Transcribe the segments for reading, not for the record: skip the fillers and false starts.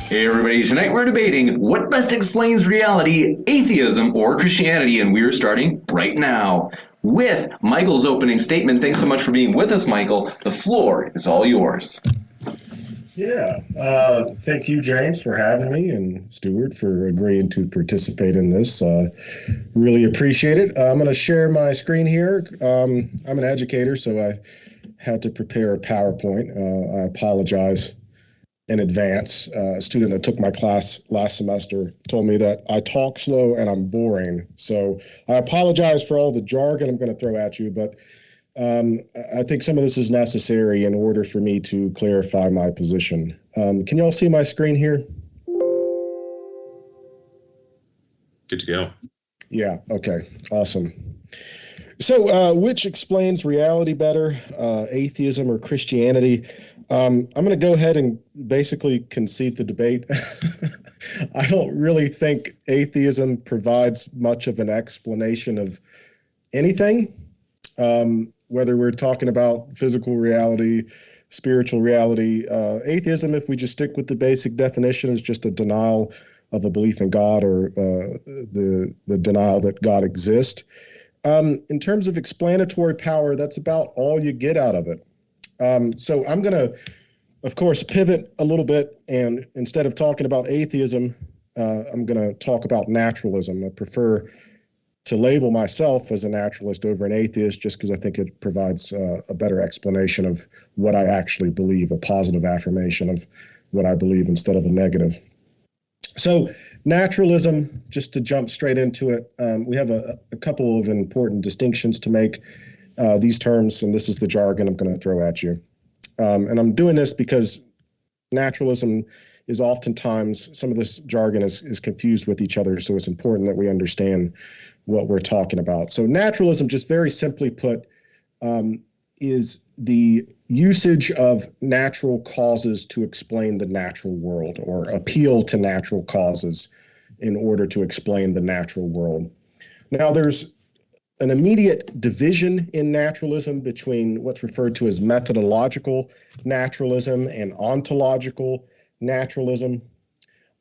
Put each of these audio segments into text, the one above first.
Hey everybody, tonight we're debating what best explains reality, atheism or Christianity, and we're starting right now with Michael's opening statement. Thanks so much for being with us, Michael. The floor is all yours. Thank you, James, for having me, and Stewart for agreeing to participate in this. Really appreciate it. I'm going to share my screen here. I'm an educator, so I had to prepare a PowerPoint. I apologize in advance. A student that took my class last semester told me that I talk slow and I'm boring. So I apologize for all the jargon I'm going to throw at you, but I think some of this is necessary in order for me to clarify my position. Can you all see my screen here? Good to go. Yeah, okay, awesome. So which explains reality better, atheism or Christianity? I'm going to go ahead and basically concede the debate. I don't really think atheism provides much of an explanation of anything. Whether we're talking about physical reality, spiritual reality, atheism, if we just stick with the basic definition, is just a denial of a belief in God or the denial that God exists. In terms of explanatory power, that's about all you get out of it. So I'm going to, of course, pivot a little bit, and instead of talking about atheism, I'm going to talk about naturalism. I prefer to label myself as a naturalist over an atheist just because I think it provides a better explanation of what I actually believe, a positive affirmation of what I believe instead of a negative. So naturalism, just to jump straight into it, we have a couple of important distinctions to make. These terms, and this is the jargon I'm going to throw at you. And I'm doing this because naturalism is oftentimes, some of this jargon is confused with each other, so it's important that we understand what we're talking about. So naturalism, just very simply put, is the usage of natural causes to explain the natural world, or appeal to natural causes in order to explain the natural world. Now, there's an immediate division in naturalism between what's referred to as methodological naturalism and ontological naturalism.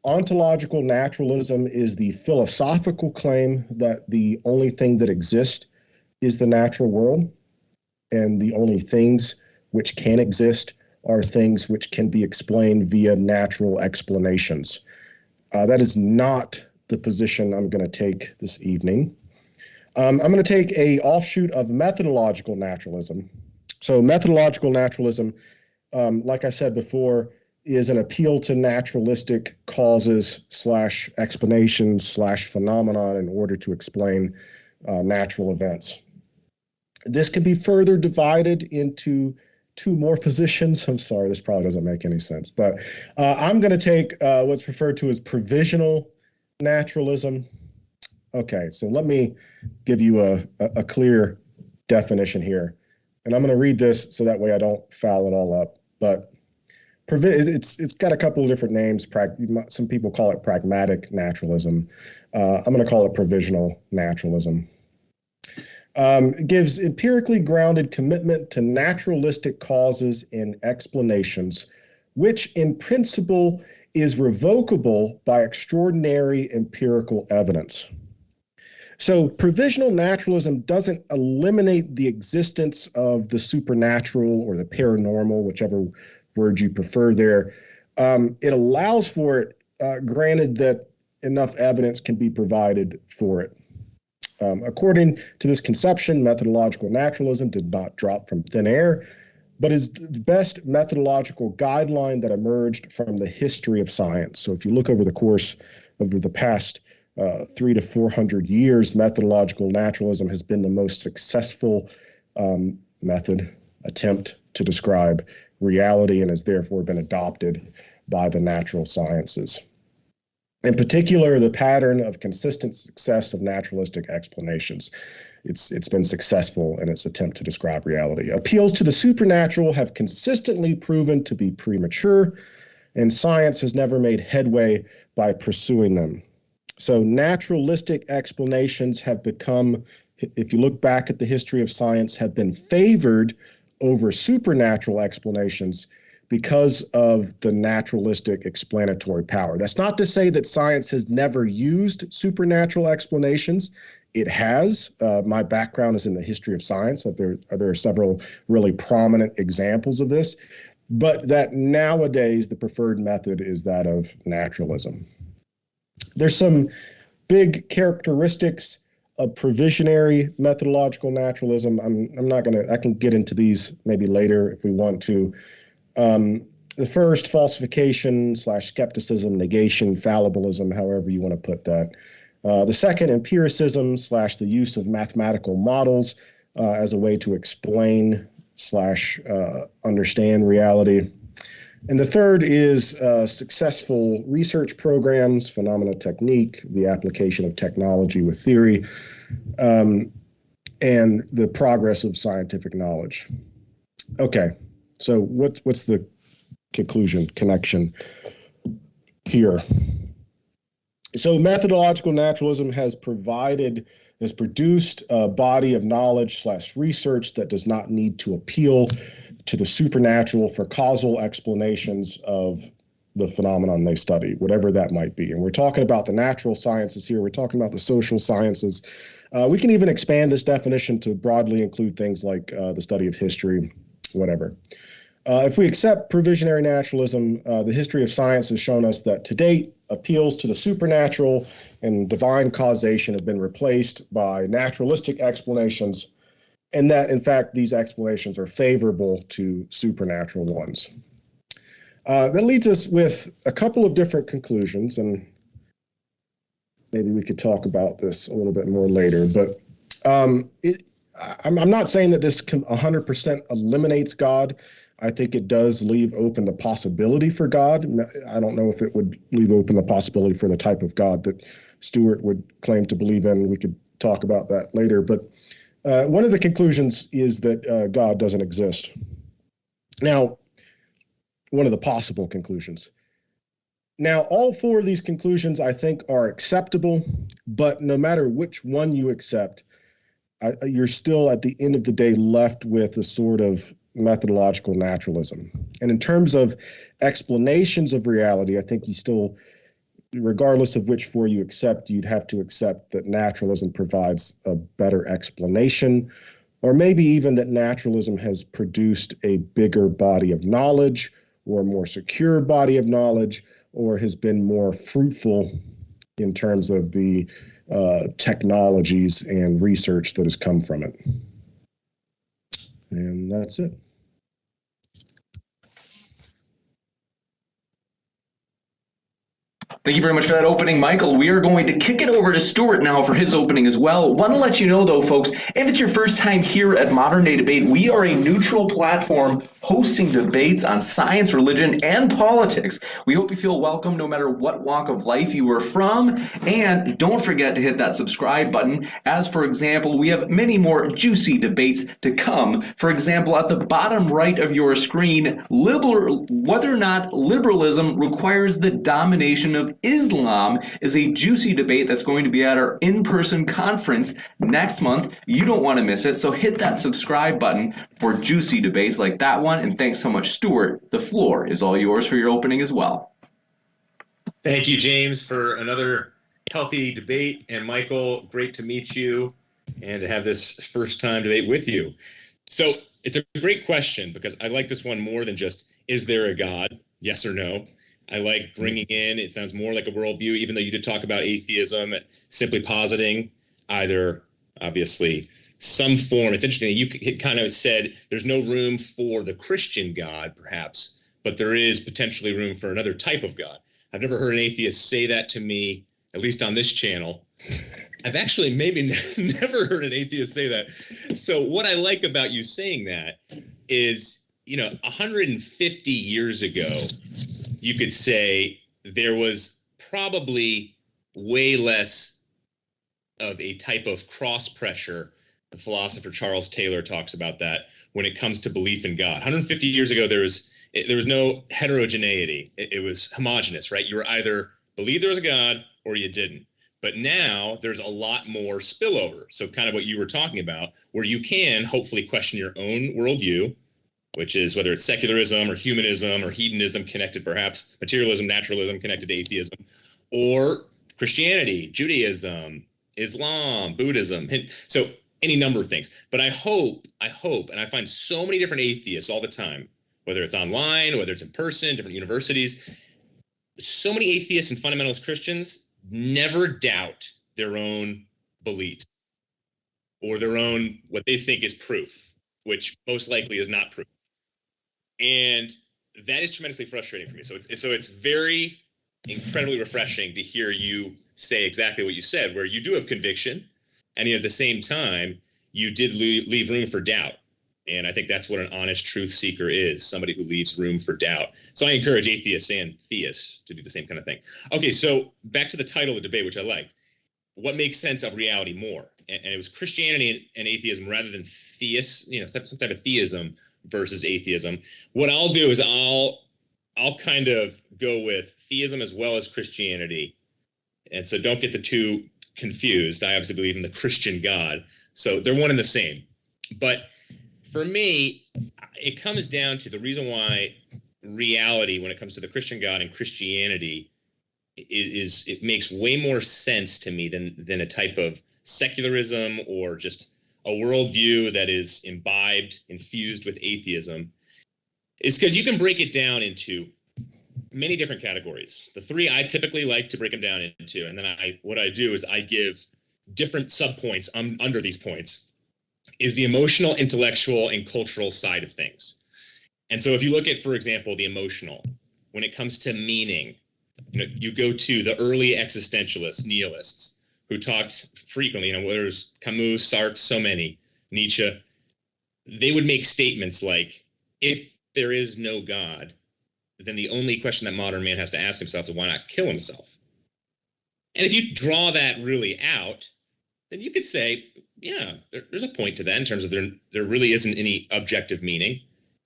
Ontological naturalism is the philosophical claim that the only thing that exists is the natural world, and the only things which can exist are things which can be explained via natural explanations. That is not the position I'm going to take this evening. I'm going to take a offshoot of methodological naturalism. So methodological naturalism, like I said before, is an appeal to naturalistic causes / explanations / phenomenon in order to explain natural events. This can be further divided into two more positions. I'm sorry, this probably doesn't make any sense, but I'm going to take what's referred to as provisional naturalism. Okay, so let me give you a clear definition here. And I'm going to read this so that way I don't foul it all up. But it's got a couple of different names. Some people call it pragmatic naturalism. I'm going to call it provisional naturalism. It gives empirically grounded commitment to naturalistic causes and explanations, which in principle is revocable by extraordinary empirical evidence. So provisional naturalism doesn't eliminate the existence of the supernatural or the paranormal, whichever word you prefer there. It allows for it, granted that enough evidence can be provided for it. According to this conception, methodological naturalism did not drop from thin air, but is the best methodological guideline that emerged from the history of science. So if you look over the past 300 to 400 years, methodological naturalism has been the most successful attempt to describe reality, and has therefore been adopted by the natural sciences. In particular, the pattern of consistent success of naturalistic explanations. It's been successful in its attempt to describe reality. Appeals to the supernatural have consistently proven to be premature, and science has never made headway by pursuing them. So naturalistic explanations have become, if you look back at the history of science, have been favored over supernatural explanations because of the naturalistic explanatory power. That's not to say that science has never used supernatural explanations. It has. My background is in the history of science. There are several really prominent examples of this, but that nowadays the preferred method is that of naturalism. There's some big characteristics of provisionary methodological naturalism. I'm not going to, I can get into these maybe later if we want to. The first, falsification / skepticism, negation, fallibilism, however you want to put that. The second, empiricism / the use of mathematical models as a way to explain / understand reality. And the third is successful research programs, phenomena technique, the application of technology with theory, and the progress of scientific knowledge. Okay, so what's the conclusion, connection here? So methodological naturalism has produced a body of knowledge / research that does not need to appeal to the supernatural for causal explanations of the phenomenon they study, whatever that might be. And we're talking about the natural sciences here. We're talking about the social sciences. We can even expand this definition to broadly include things like the study of history, whatever. If we accept provisionary naturalism, the history of science has shown us that to date, appeals to the supernatural and divine causation have been replaced by naturalistic explanations, and that, in fact, these explanations are favorable to supernatural ones. That leads us with a couple of different conclusions, and maybe we could talk about this a little bit more later, but I'm not saying that this 100% eliminates God. I think it does leave open the possibility for God. I don't know if it would leave open the possibility for the type of God that Stewart would claim to believe in. We could talk about that later. But one of the conclusions is that God doesn't exist. Now, one of the possible conclusions. Now, all four of these conclusions, I think, are acceptable, but no matter which one you accept, you're still, at the end of the day, left with a sort of methodological naturalism. And in terms of explanations of reality, I think you still, regardless of which four you accept, you'd have to accept that naturalism provides a better explanation, or maybe even that naturalism has produced a bigger body of knowledge, or a more secure body of knowledge, or has been more fruitful in terms of the technologies and research that has come from it. And that's it. Thank you very much for that opening, Michael. We are going to kick it over to Stuart now for his opening as well. Want to let you know, though, folks, if it's your first time here at Modern Day Debate, we are a neutral platform hosting debates on science, religion, and politics. We hope you feel welcome no matter what walk of life you are from. And don't forget to hit that subscribe button, as, for example, we have many more juicy debates to come. For example, at the bottom right of your screen, whether or not liberalism requires the domination of Islam is a juicy debate that's going to be at our in-person conference next month. You don't want to miss it, so hit that subscribe button for juicy debates like that one. And thanks so much, Stuart. The floor is all yours for your opening as well. Thank you, James, for another healthy debate. And Michael, great to meet you and to have this first time debate with you. So it's a great question, because I like this one more than just, is there a God? Yes or no? I like bringing in, it sounds more like a worldview, even though you did talk about atheism, simply positing either, obviously, some form. It's interesting that you kind of said there's no room for the Christian God, perhaps, but there is potentially room for another type of God. I've never heard an atheist say that to me, at least on this channel. I've actually maybe never heard an atheist say that. So what I like about you saying that is, 150 years ago, you could say there was probably way less of a type of cross pressure. The philosopher Charles Taylor talks about that when it comes to belief in God. 150 years ago, there was no heterogeneity. It was homogenous, right? You were either believed there was a God or you didn't. But now there's a lot more spillover. So kind of what you were talking about, where you can hopefully question your own worldview, which is whether it's secularism or humanism or hedonism connected perhaps, materialism, naturalism connected to atheism, or Christianity, Judaism, Islam, Buddhism. So any number of things. But I hope, and I find so many different atheists all the time, whether it's online, whether it's in person, different universities, so many atheists and fundamentalist Christians never doubt their own beliefs or their own, what they think is proof, which most likely is not proof. And that is tremendously frustrating for me. So it's very incredibly refreshing to hear you say exactly what you said, where you do have conviction, and yet at the same time, you did leave room for doubt. And I think that's what an honest truth seeker is, somebody who leaves room for doubt. So I encourage atheists and theists to do the same kind of thing. Okay, so back to the title of the debate, which I liked. What makes sense of reality more? And it was Christianity and atheism rather than theists, some type of theism versus atheism. What I'll do is I'll kind of go with theism as well as Christianity. And so don't get the two confused. I obviously believe in the Christian God. So they're one and the same. But for me, it comes down to the reason why reality, when it comes to the Christian God and Christianity, is it makes way more sense to me than a type of secularism or just a worldview that is infused with atheism, is because you can break it down into many different categories. The three I typically like to break them down into, and then what I do is I give different subpoints under these points, is the emotional, intellectual, and cultural side of things. And so if you look at, for example, the emotional, when it comes to meaning, you go to the early existentialists, nihilists, who talked frequently, there's Camus, Sartre, so many, Nietzsche, they would make statements like, if there is no God, then the only question that modern man has to ask himself is why not kill himself? And if you draw that really out, then you could say, yeah, there's a point to that in terms of there really isn't any objective meaning,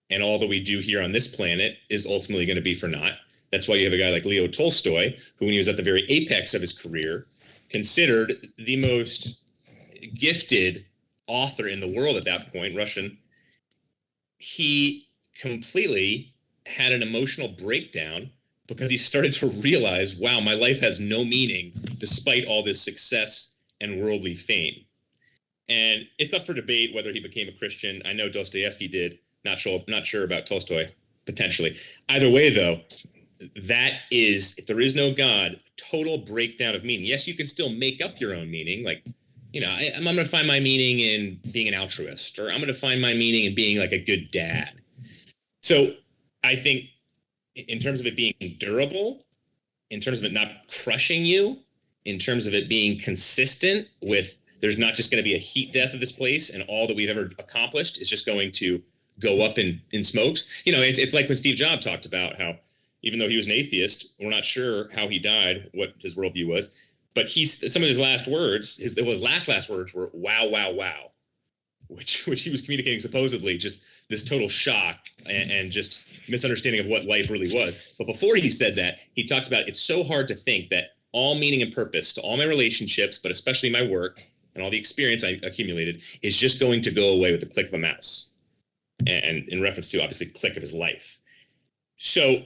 and all that we do here on this planet is ultimately going to be for naught. That's why you have a guy like Leo Tolstoy, who when he was at the very apex of his career, considered the most gifted author in the world at that point, Russian. He completely had an emotional breakdown because he started to realize, wow, my life has no meaning despite all this success and worldly fame. And it's up for debate whether he became a Christian. I know Dostoevsky did. Not sure about Tolstoy, potentially. Either way, though, that is, if there is no God, total breakdown of meaning. Yes, you can still make up your own meaning. Like, I'm going to find my meaning in being an altruist, or I'm going to find my meaning in being like a good dad. So I think in terms of it being durable, in terms of it not crushing you, in terms of it being consistent with there's not just going to be a heat death of this place and all that we've ever accomplished is just going to go up in smokes. It's like when Steve Jobs talked about how even though he was an atheist, we're not sure how he died, what his worldview was, but some of his last words, his last words were wow, wow, wow, which he was communicating supposedly just this total shock and just misunderstanding of what life really was. But before he said that, he talked about it's so hard to think that all meaning and purpose to all my relationships, but especially my work and all the experience I accumulated, is just going to go away with the click of a mouse. And in reference to, obviously, click of his life. So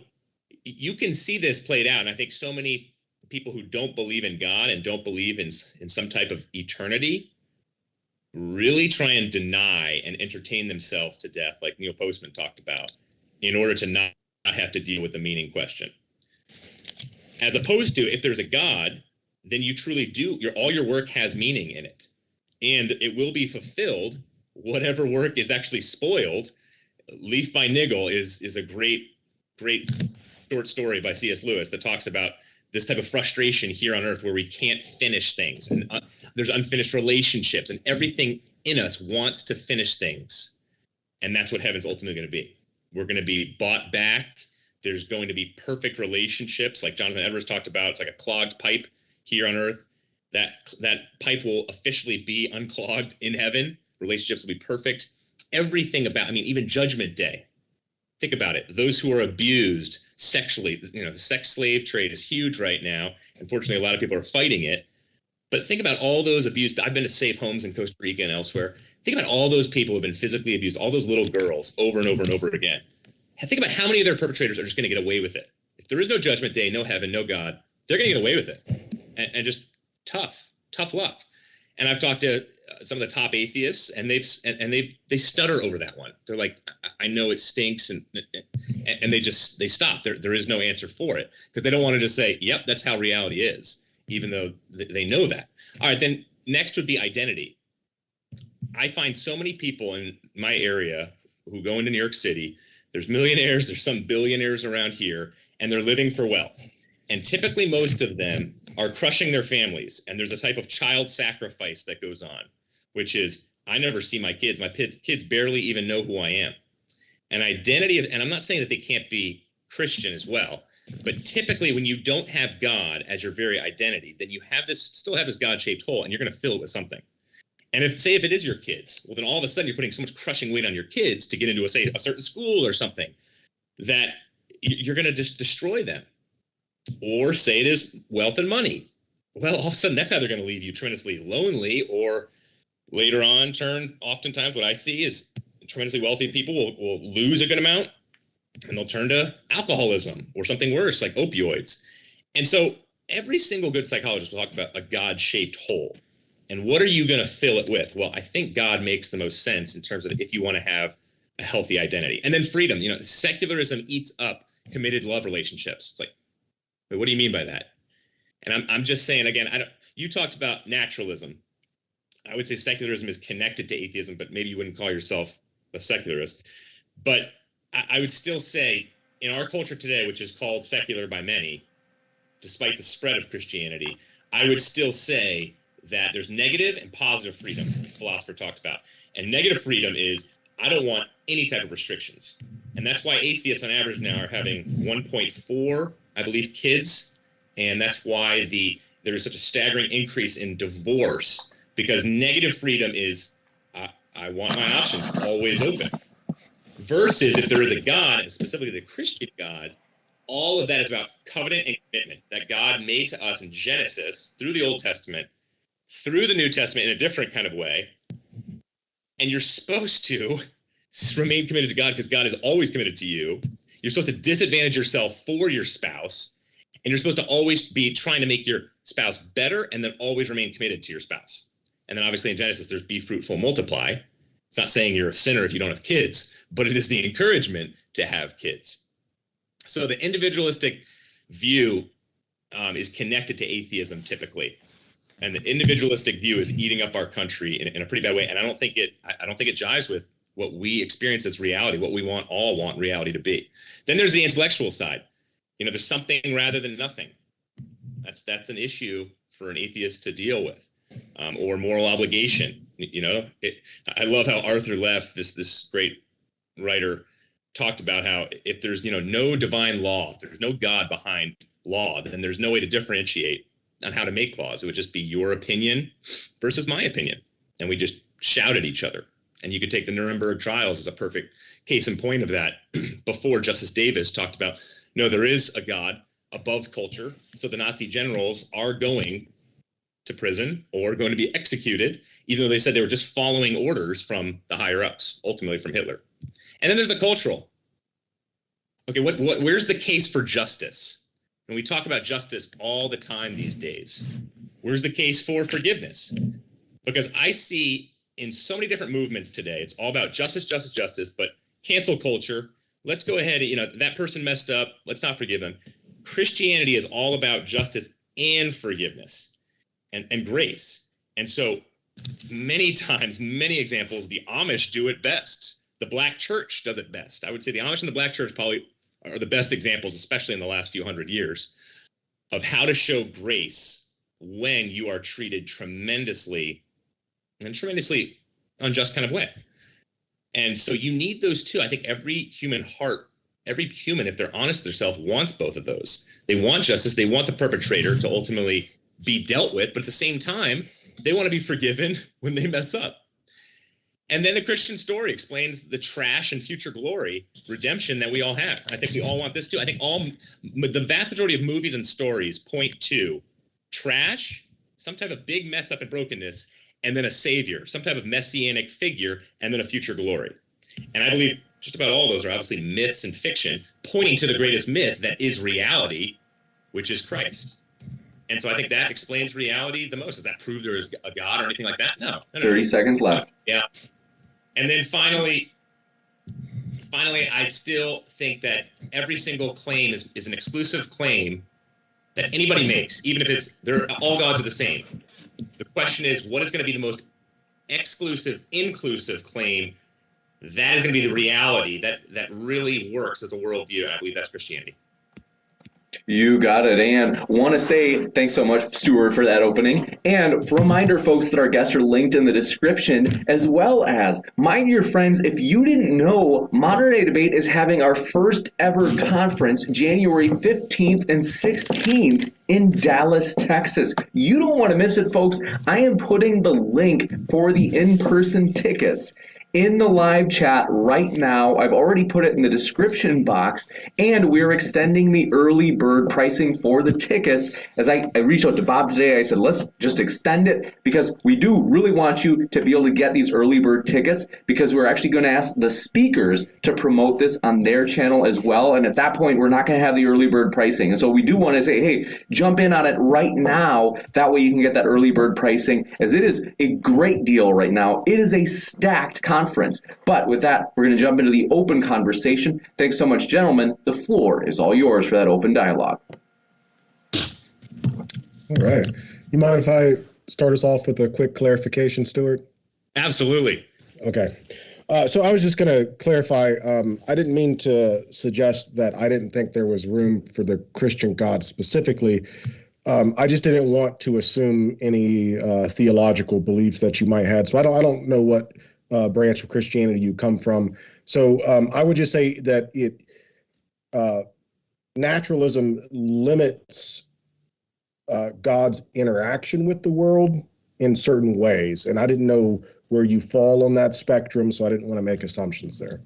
you can see this played out. And I think so many people who don't believe in God and don't believe in some type of eternity really try and deny and entertain themselves to death, like Neil Postman talked about, in order to not have to deal with the meaning question. As opposed to, if there's a God, then you truly do, all your work has meaning in it. And it will be fulfilled. Whatever work is actually spoiled. Leaf by Niggle is a great short story by C.S. Lewis that talks about this type of frustration here on earth where we can't finish things, and there's unfinished relationships, and everything in us wants to finish things. And that's what heaven's ultimately going to be. We're going to be bought back. There's going to be perfect relationships, like Jonathan Edwards talked about. It's like a clogged pipe here on earth. That pipe will officially be unclogged in heaven. Relationships will be perfect. Everything about, even Judgment Day. Think about it. Those who are abused sexually, the sex slave trade is huge right now. Unfortunately, a lot of people are fighting it. But think about all those abused. I've been to safe homes in Costa Rica and elsewhere. Think about all those people who have been physically abused, all those little girls over and over and over again. Think about how many of their perpetrators are just going to get away with it. If there is no judgment day, no heaven, no God, they're going to get away with it. And just tough luck. And I've talked to some of the top atheists, and they stutter over that one. They're like, I know it stinks, and they stop. There is no answer for it, because they don't want to just say, yep, that's how reality is, even though they know that. All right, then next would be identity. I find so many people in my area who go into New York City. There's millionaires, there's some billionaires around here, and they're living for wealth. And typically most of them are crushing their families. And there's a type of child sacrifice that goes on, which is, I never see my kids. My kids barely even know who I am. And and I'm not saying that they can't be Christian as well, but typically when you don't have God as your very identity, then you still have this God-shaped hole, and you're going to fill it with something. And if it is your kids, well, then all of a sudden you're putting so much crushing weight on your kids to get into a certain school or something, that you're going to just destroy them. Or say it is wealth and money. Well, all of a sudden that's either going to leave you tremendously lonely, or later on oftentimes what I see is tremendously wealthy people will lose a good amount, and they'll turn to alcoholism or something worse like opioids. And so every single good psychologist will talk about a God-shaped hole. And what are you going to fill it with? Well, I think God makes the most sense in terms of if you want to have a healthy identity. And then freedom. Secularism eats up committed love relationships. It's like, but what do you mean by that? And I'm just saying, again, you talked about naturalism. I would say secularism is connected to atheism, but maybe you wouldn't call yourself a secularist. But I would still say in our culture today, which is called secular by many, despite the spread of Christianity, I would still say that there's negative and positive freedom, the philosopher talked about. And negative freedom is, I don't want any type of restrictions. And that's why atheists on average now are having 1.4, I believe, kids. And that's why there is such a staggering increase in divorce, because negative freedom is, I want my options always open. Versus if there is a God, and specifically the Christian God, all of that is about covenant and commitment that God made to us in Genesis, through the Old Testament, through the New Testament in a different kind of way. And you're supposed to remain committed to God because God is always committed to you. You're supposed to disadvantage yourself for your spouse. And you're supposed to always be trying to make your spouse better, and then always remain committed to your spouse. And then obviously in Genesis, there's be fruitful, multiply. It's not saying you're a sinner if you don't have kids, but it is the encouragement to have kids. So the individualistic view is connected to atheism typically. And the individualistic view is eating up our country in a pretty bad way. And I don't think it jives with what we experience as reality, what we all want reality to be. Then there's the intellectual side. There's something rather than nothing. That's an issue for an atheist to deal with, or moral obligation. I love how Arthur Leff, this great writer, talked about how if there's no divine law, if there's no God behind law, then there's no way to differentiate on how to make laws. It would just be your opinion versus my opinion, and we just shout at each other. And you could take the Nuremberg trials as a perfect case in point of that. Before, Justice Davis talked about, no, there is a God above culture. So the Nazi generals are going to prison or going to be executed, even though they said they were just following orders from the higher ups, ultimately from Hitler. And then there's the cultural. Okay, where's the case for justice? And we talk about justice all the time these days. Where's the case for forgiveness? Because I see in so many different movements today, it's all about justice, justice, justice, but cancel culture. Let's go ahead, that person messed up, let's not forgive them. Christianity is all about justice and forgiveness and grace. And so many times, many examples, the Amish do it best. The Black church does it best. I would say the Amish and the Black church probably are the best examples, especially in the last few hundred years, of how to show grace when you are treated tremendously unjust kind of way. And so you need those two. I think every human, if they're honest with themselves, wants both of those. They want justice. They want the perpetrator to ultimately be dealt with, but at the same time, they want to be forgiven when they mess up. And then the Christian story explains the trash and future glory, redemption that we all have. I think we all want this too. I think the vast majority of movies and stories point to trash, some type of big mess up and brokenness, and then a savior, some type of messianic figure, and then a future glory. And I believe just about all those are obviously myths and fiction, pointing to the greatest myth that is reality, which is Christ. And so I think that explains reality the most. Does that prove there is a God or anything like that? No. 30 seconds left. Yeah. And then finally, I still think that every single claim is an exclusive claim that anybody makes, even if all gods are the same. The question is, what is going to be the most exclusive, inclusive claim? That is going to be the reality that really works as a worldview. And I believe that's Christianity. You got it. And want to say thanks so much, Stuart, for that opening. And reminder, folks, that our guests are linked in the description, as well as, my dear friends, if you didn't know, Modern Day Debate is having our first ever conference January 15th and 16th in Dallas, Texas. You don't want to miss it, folks. I am putting the link for the in-person tickets in the live chat right now. I've already put it in the description box, and we're extending the early bird pricing for the tickets. As I reached out to Bob today, I said, let's just extend it, because we do really want you to be able to get these early bird tickets, because we're actually going to ask the speakers to promote this on their channel as well. And at that point, we're not going to have the early bird pricing. And so we do want to say, hey, jump in on it right now. That way you can get that early bird pricing, as it is a great deal right now. It is a stacked conference. But with that, we're going to jump into the open conversation. Thanks so much, gentlemen. The floor is all yours for that open dialogue. All right. You mind if I start us off with a quick clarification, Stuart? Absolutely. Okay. So I was just going to clarify. I didn't mean to suggest that I didn't think there was room for the Christian God specifically. I just didn't want to assume any theological beliefs that you might have. So I don't know what branch of Christianity you come from. So I would just say that naturalism limits God's interaction with the world in certain ways. And I didn't know where you fall on that spectrum, so I didn't want to make assumptions there.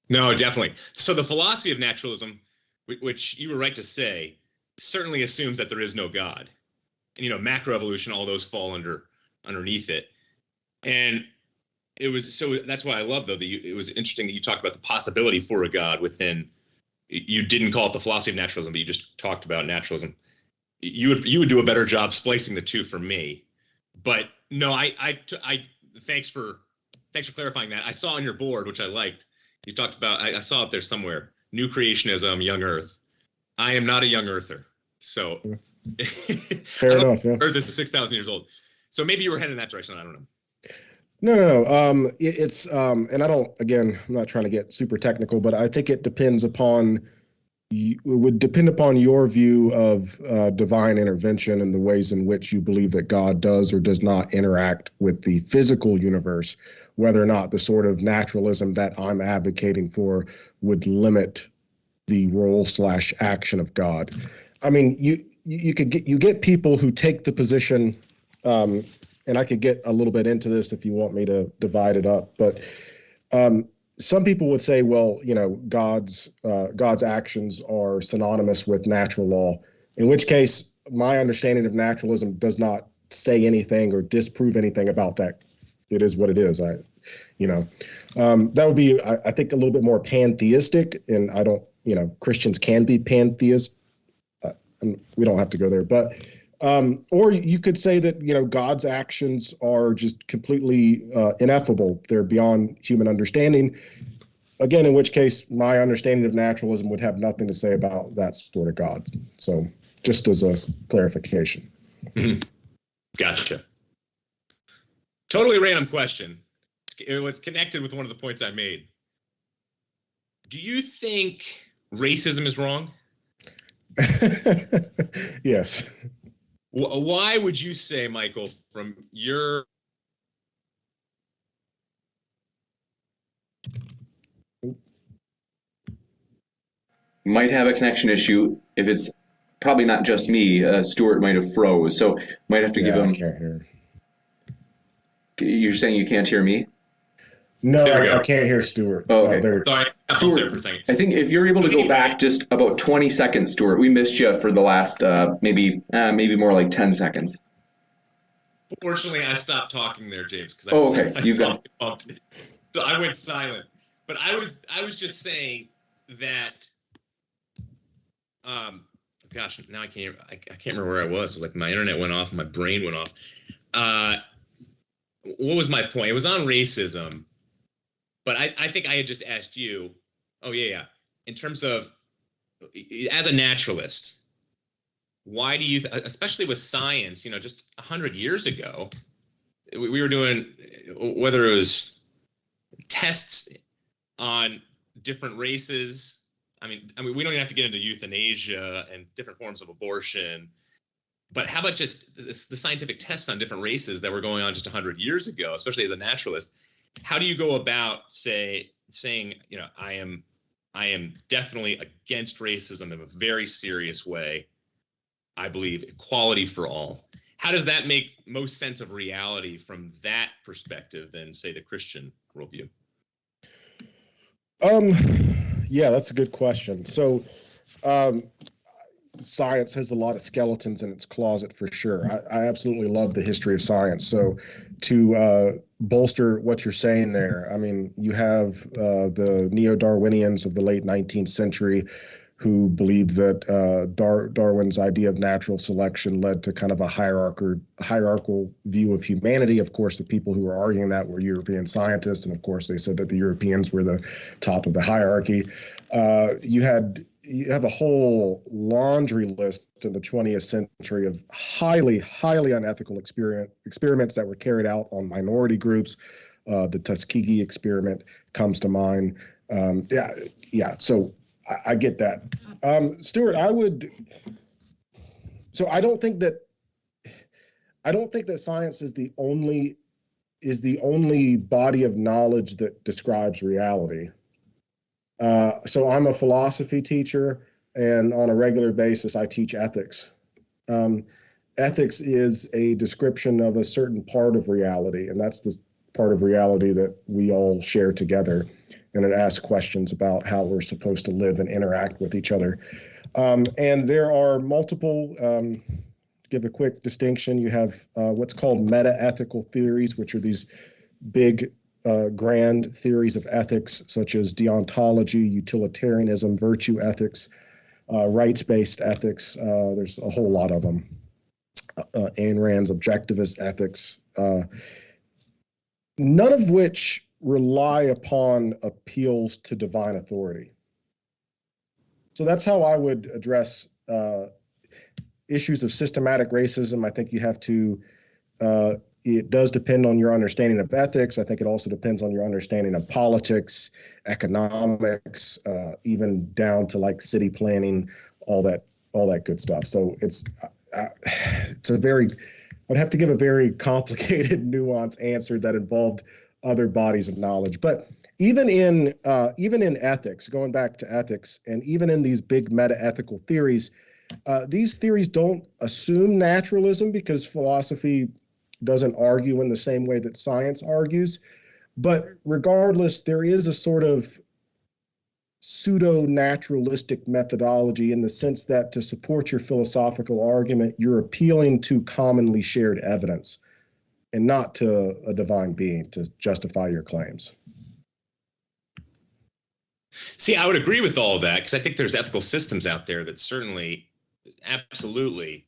No, definitely. So the philosophy of naturalism, which you were right to say, certainly assumes that there is no God. And, macroevolution, all those fall underneath it. And that's why I love, though, that it was interesting that you talked about the possibility for a God within. You didn't call it the philosophy of naturalism, but you just talked about naturalism. You would do a better job splicing the two for me. But no, I thanks for clarifying that. I saw on your board, which I liked, you talked about, I saw up there somewhere, new creationism, young Earth. I am not a young Earther, so fair enough. Yeah. Earth is 6,000 years old, so maybe you were heading in that direction. I don't know. No. It's and I'm not trying to get super technical, but I think it would depend upon your view of divine intervention and the ways in which you believe that God does or does not interact with the physical universe, whether or not the sort of naturalism that I'm advocating for would limit the role/action of God. I mean, you get people who take the position, and I could get a little bit into this if you want me to divide it up, but some people would say, well, God's actions are synonymous with natural law, in which case my understanding of naturalism does not say anything or disprove anything about that. It is what it is. That would be, I think, a little bit more pantheistic, and I don't, Christians can be pantheists. We don't have to go there, but or you could say that, God's actions are just completely ineffable. They're beyond human understanding. Again, in which case my understanding of naturalism would have nothing to say about that sort of God. So just as a clarification. Mm-hmm. Gotcha. Totally random question. It was connected with one of the points I made. Do you think racism is wrong? Yes. Why would you say, Michael, from your... Might have a connection issue. If it's probably not just me, Stuart might have froze, so might have to give him... I can't hear. You're saying you can't hear me? No, I can't hear Stuart. Oh, okay. Sorry, I Stuart, there for a second. I think if you're able to go back just about 20 seconds, Stuart, we missed you for the last maybe more like 10 seconds. Fortunately, I stopped talking there, James, because Oh, okay. I You saw go. it bumped. So I went silent. But I was just saying that gosh, now I can't remember where I was. It was like my internet went off, my brain went off. What was my point? It was on racism. But I think I had just asked you, oh yeah. In terms of as a naturalist, why do you, especially with science, just 100 years ago, we were doing, whether it was tests on different races. I mean, we don't even have to get into euthanasia and different forms of abortion, but how about just the scientific tests on different races that were going on just 100 years ago, especially as a naturalist? How do you go about saying, I am definitely against racism in a very serious way. I believe equality for all. How does that make most sense of reality from that perspective than, say, the Christian worldview? Yeah, that's a good question. So, science has a lot of skeletons in its closet for sure. I absolutely love the history of science. So, to bolster what you're saying there, I mean, you have the neo-Darwinians of the late 19th century who believed that Darwin's idea of natural selection led to kind of a hierarchical view of humanity. Of course, the people who were arguing that were European scientists, and of course, they said that the Europeans were the top of the hierarchy. You have a whole laundry list in the 20th century of highly, highly unethical experiments that were carried out on minority groups. The Tuskegee experiment comes to mind. So I get that. Stuart, I don't think that science is the only body of knowledge that describes reality. So I'm a philosophy teacher, and on a regular basis, I teach ethics. Ethics is a description of a certain part of reality, and that's the part of reality that we all share together. And it asks questions about how we're supposed to live and interact with each other. And there are multiple, to give a quick distinction, you have what's called meta-ethical theories, which are these big, grand theories of ethics, such as deontology, utilitarianism, virtue ethics, rights-based ethics. There's a whole lot of them. Ayn Rand's objectivist ethics, none of which rely upon appeals to divine authority. So that's how I would address issues of systematic racism. I think you have to, it does depend on your understanding of ethics. I think it also depends on your understanding of politics, economics, even down to like city planning, all that good stuff. So I'd have to give a very complicated, nuanced answer that involved other bodies of knowledge. But even in ethics, going back to ethics, and even in these big meta-ethical theories, these theories don't assume naturalism, because philosophy doesn't argue in the same way that science argues. But regardless, there is a sort of pseudo-naturalistic methodology, in the sense that to support your philosophical argument, you're appealing to commonly shared evidence and not to a divine being to justify your claims. See, I would agree with all of that, because I think there's ethical systems out there that certainly, absolutely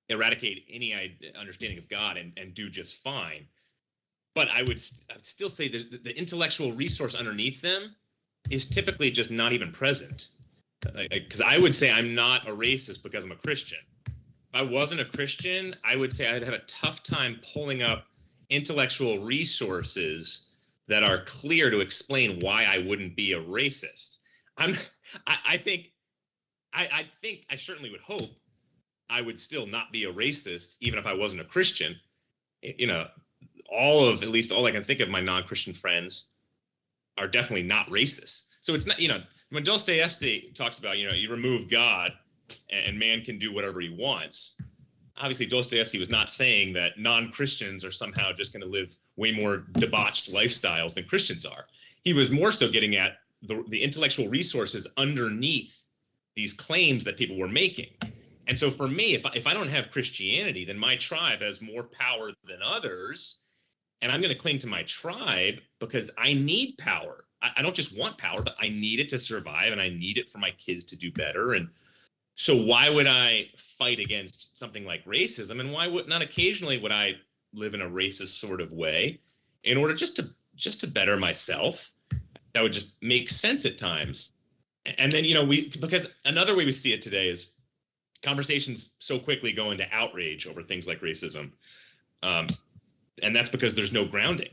eradicate any understanding of God and do just fine. But I would still say that the intellectual resource underneath them is typically just not even present. Because I would say I'm not a racist because I'm a Christian. If I wasn't a Christian, I would say I'd have a tough time pulling up intellectual resources that are clear to explain why I wouldn't be a racist. I certainly would hope I would still not be a racist, even if I wasn't a Christian. At least all I can think of, my non-Christian friends are definitely not racist. So it's not, when Dostoevsky talks about, you remove God and man can do whatever he wants. Obviously, Dostoevsky was not saying that non-Christians are somehow just going to live way more debauched lifestyles than Christians are. He was more so getting at the intellectual resources underneath these claims that people were making. And so for me, if I don't have Christianity, then my tribe has more power than others. And I'm going to cling to my tribe because I need power. I don't just want power, but I need it to survive, and I need it for my kids to do better. And so why would I fight against something like racism? And why would not occasionally would I live in a racist sort of way in order just to better myself? That would just make sense at times. And then, because another way we see it today is conversations so quickly go into outrage over things like racism. And that's because there's no grounding.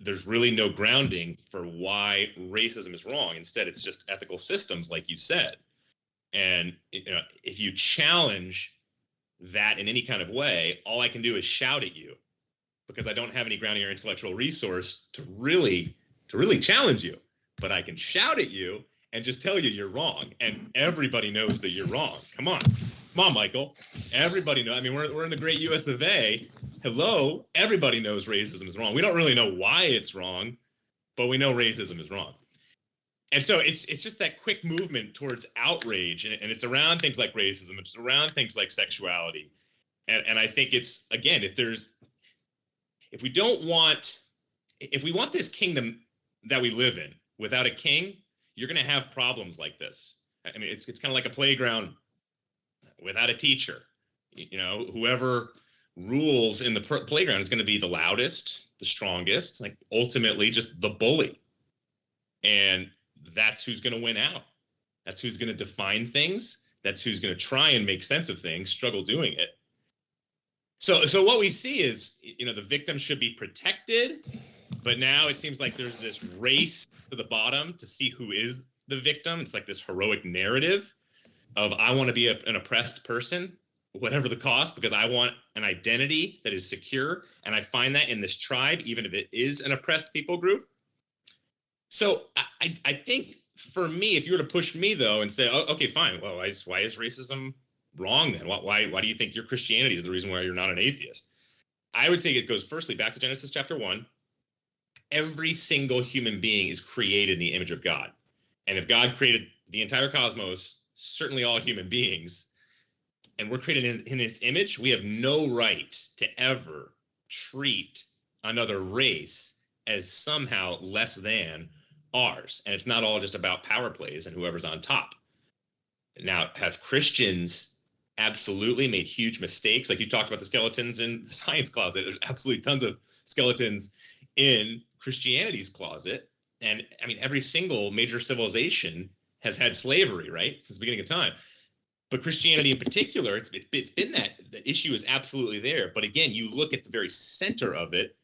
There's really no grounding for why racism is wrong. Instead, it's just ethical systems, like you said. And if you challenge that in any kind of way, all I can do is shout at you because I don't have any grounding or intellectual resource to really challenge you. But I can shout at you and just tell you you're wrong. And everybody knows that you're wrong. Come on, Michael. Everybody knows. I mean, we're in the great US of A. Hello, everybody knows racism is wrong. We don't really know why it's wrong, but we know racism is wrong. And so it's just that quick movement towards outrage, and it's around things like racism, it's around things like sexuality. And I think it's, again, if we want this kingdom that we live in without a king, you're going to have problems like this. I mean, it's kind of like a playground without a teacher. Whoever rules in the playground is going to be the loudest, the strongest, like ultimately just the bully. And that's who's going to win out. That's who's going to define things. That's who's going to try and make sense of things, struggle doing it. So what we see is, the victim should be protected, but now it seems like there's this race to the bottom to see who is the victim. It's like this heroic narrative of I want to be an oppressed person, whatever the cost, because I want an identity that is secure. And I find that in this tribe, even if it is an oppressed people group. So I think for me, if you were to push me, though, and say, oh, okay, fine. Well, why is racism wrong then? Why do you think your Christianity is the reason why you're not an atheist? I would say it goes firstly back to Genesis chapter 1. Every single human being is created in the image of God. And if God created the entire cosmos, certainly all human beings, and we're created in his image, we have no right to ever treat another race as somehow less than ours. And it's not all just about power plays and whoever's on top. Now, have Christians absolutely made huge mistakes? Like you talked about the skeletons in the science closet. There's absolutely tons of skeletons in Christianity's closet. And I mean, every single major civilization has had slavery, right? Since the beginning of time. But Christianity in particular, it's been that the issue is absolutely there. But again, you look at the very center of it.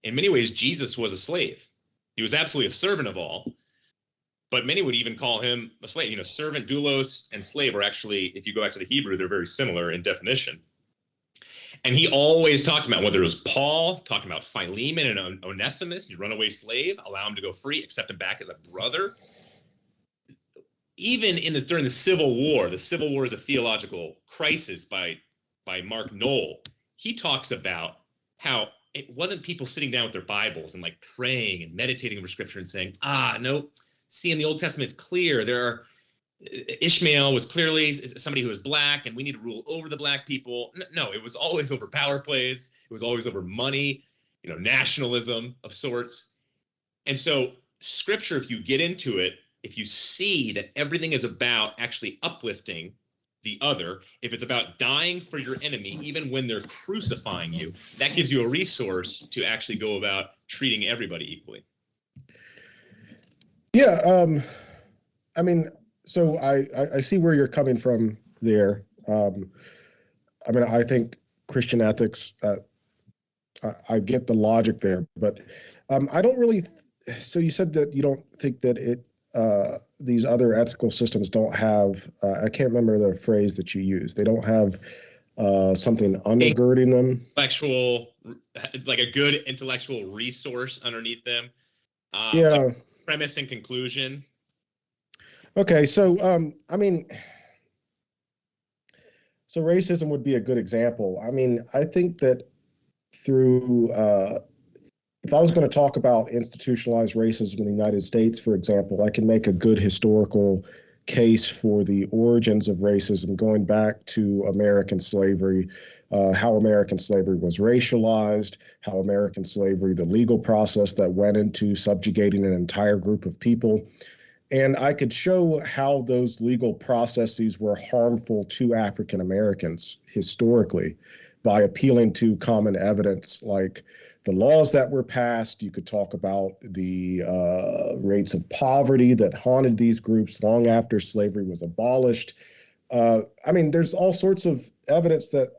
In many ways, Jesus was a slave. He was absolutely a servant of all. But many would even call him a slave. Servant, doulos, and slave are actually, if you go back to the Hebrew, they're very similar in definition. And he always talked about, whether it was Paul, talking about Philemon and Onesimus, his runaway slave, allow him to go free, accept him back as a brother. Even during the Civil War is a theological crisis by Mark Knoll. He talks about how it wasn't people sitting down with their Bibles and like praying and meditating over scripture and saying, no, see, in the Old Testament, it's clear Ishmael was clearly somebody who was black and we need to rule over the black people. No, it was always over power plays. It was always over money, nationalism of sorts. And so scripture, if you get into it, if you see that everything is about actually uplifting the other, if it's about dying for your enemy, even when they're crucifying you, that gives you a resource to actually go about treating everybody equally. Yeah. I mean, so I see where you're coming from there. I mean, I think Christian ethics, I get the logic there, but I don't really. So you said that you don't think that these other ethical systems don't have, I can't remember the phrase that you used. They don't have something undergirding them. Like a good intellectual resource underneath them. Yeah. Like premise and conclusion. Okay. So, I mean, so racism would be a good example. I mean, I think that through, if I was going to talk about institutionalized racism in the United States, for example, I can make a good historical case for the origins of racism, going back to American slavery, how American slavery was racialized, how American slavery, the legal process that went into subjugating an entire group of people. And I could show how those legal processes were harmful to African Americans historically by appealing to common evidence like the laws that were passed. You could talk about the rates of poverty that haunted these groups long after slavery was abolished. I mean, there's all sorts of evidence that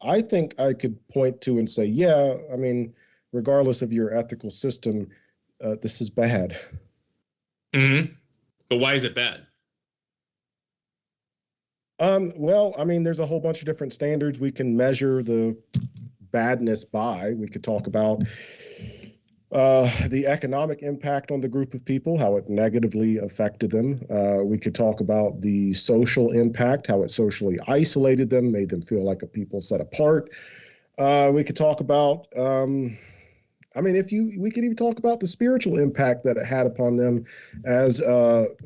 I think I could point to and say, yeah, I mean, regardless of your ethical system, this is bad. Mm-hmm. But why is it bad? Well, I mean, there's a whole bunch of different standards we can measure the badness by. We could talk about the economic impact on the group of people, how it negatively affected them. We could talk about the social impact, how it socially isolated them, made them feel like a people set apart. We could talk about I mean, we could even talk about the spiritual impact that it had upon them as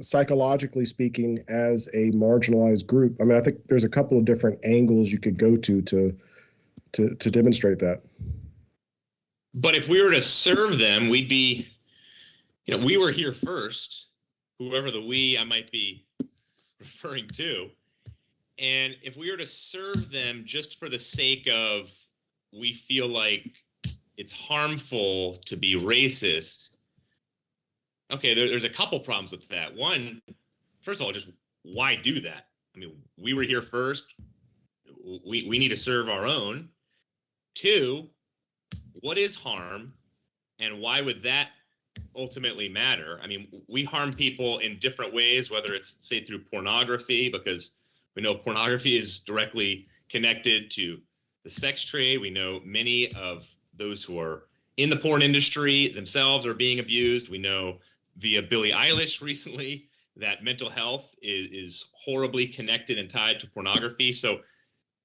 psychologically speaking, as a marginalized group. I mean, I think there's a couple of different angles you could go to demonstrate that. But if we were to serve them, we'd be, we were here first, whoever the we I might be referring to. And if we were to serve them just for the sake of, we feel like it's harmful to be racist. Okay, there's a couple problems with that. One, first of all, just why do that? I mean, we were here first. We need to serve our own. Two, what is harm, and why would that ultimately matter? I mean, we harm people in different ways, whether it's, say, through pornography, because we know pornography is directly connected to the sex trade. We know many of those who are in the porn industry themselves are being abused. We know via Billie Eilish recently that mental health is horribly connected and tied to pornography. So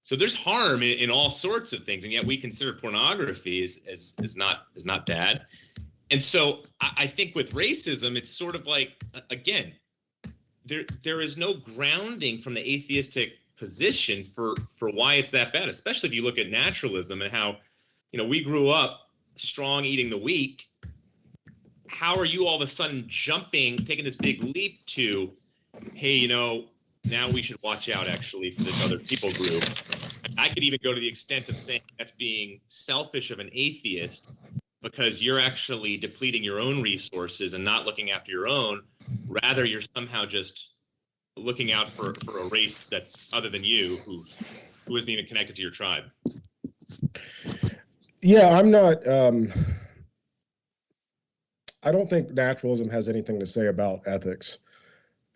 there's harm in all sorts of things, and yet we consider pornography as not bad. And so I think with racism, it's sort of like, again, there is no grounding from the atheistic position for why it's that bad, especially if you look at naturalism and how, we grew up strong eating the weak. How are you all of a sudden taking this big leap to, hey, now we should watch out actually for this other people group? I could even go to the extent of saying that's being selfish of an atheist, because you're actually depleting your own resources and not looking after your own. Rather, you're somehow just looking out for a race that's other than you, who isn't even connected to your tribe. Yeah, I'm not. I don't think naturalism has anything to say about ethics,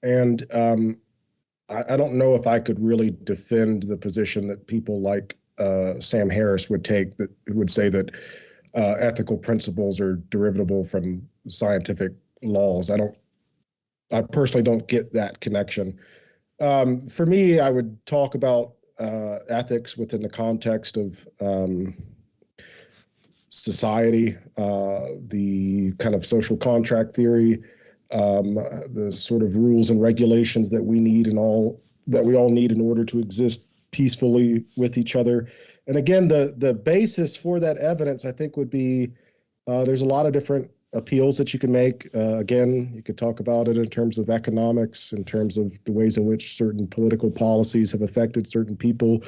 and I don't know if I could really defend the position that people like Sam Harris would take, that would say that ethical principles are derivatable from scientific laws. I personally don't get that connection. For me, I would talk about ethics within the context of society, the kind of social contract theory, the sort of rules and regulations that we need that we all need in order to exist peacefully with each other. And again, the basis for that evidence, I think, would be there's a lot of different appeals that you can make. Again, you could talk about it in terms of economics, in terms of the ways in which certain political policies have affected certain people.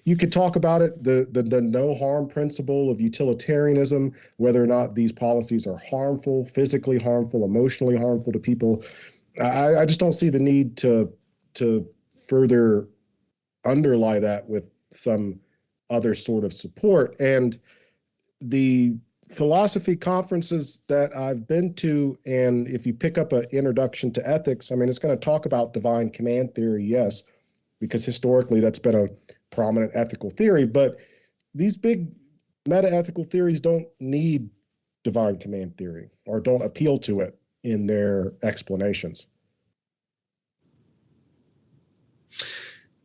You could talk about it, the no harm principle of utilitarianism, whether or not these policies are harmful, physically harmful, emotionally harmful to people. I just don't see the need to further underlie that with some other sort of support. And the philosophy conferences that I've been to, and if you pick up an introduction to ethics, I mean, it's going to talk about divine command theory, yes, because historically that's been a prominent ethical theory, but these big meta-ethical theories don't need divine command theory or don't appeal to it in their explanations.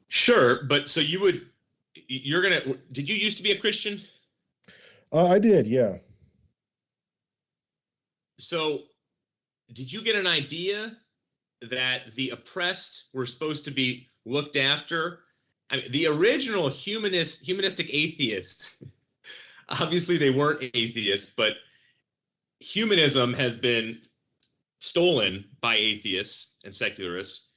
Sure, but so did you used to be a Christian? I did, yeah. So did you get an idea that the oppressed were supposed to be looked after. I mean, the original humanistic atheists, obviously they weren't atheists, but humanism has been stolen by atheists and secularists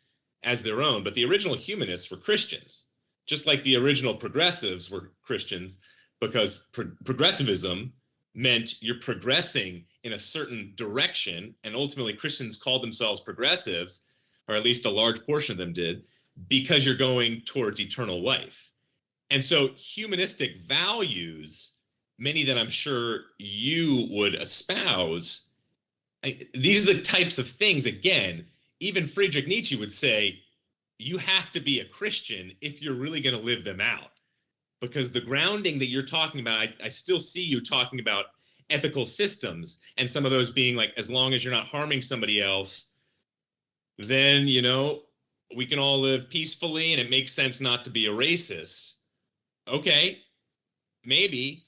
as their own. But the original humanists were Christians, just like the original progressives were Christians, because progressivism meant you're progressing in a certain direction, and ultimately Christians called themselves progressives, or at least a large portion of them did, because you're going towards eternal life. And so humanistic values, many that I'm sure you would espouse, these are the types of things, again, even Friedrich Nietzsche would say, you have to be a Christian if you're really going to live them out. Because the grounding that you're talking about, I still see you talking about ethical systems, and some of those being like, as long as you're not harming somebody else, then, you know, we can all live peacefully and it makes sense not to be a racist. Okay, maybe,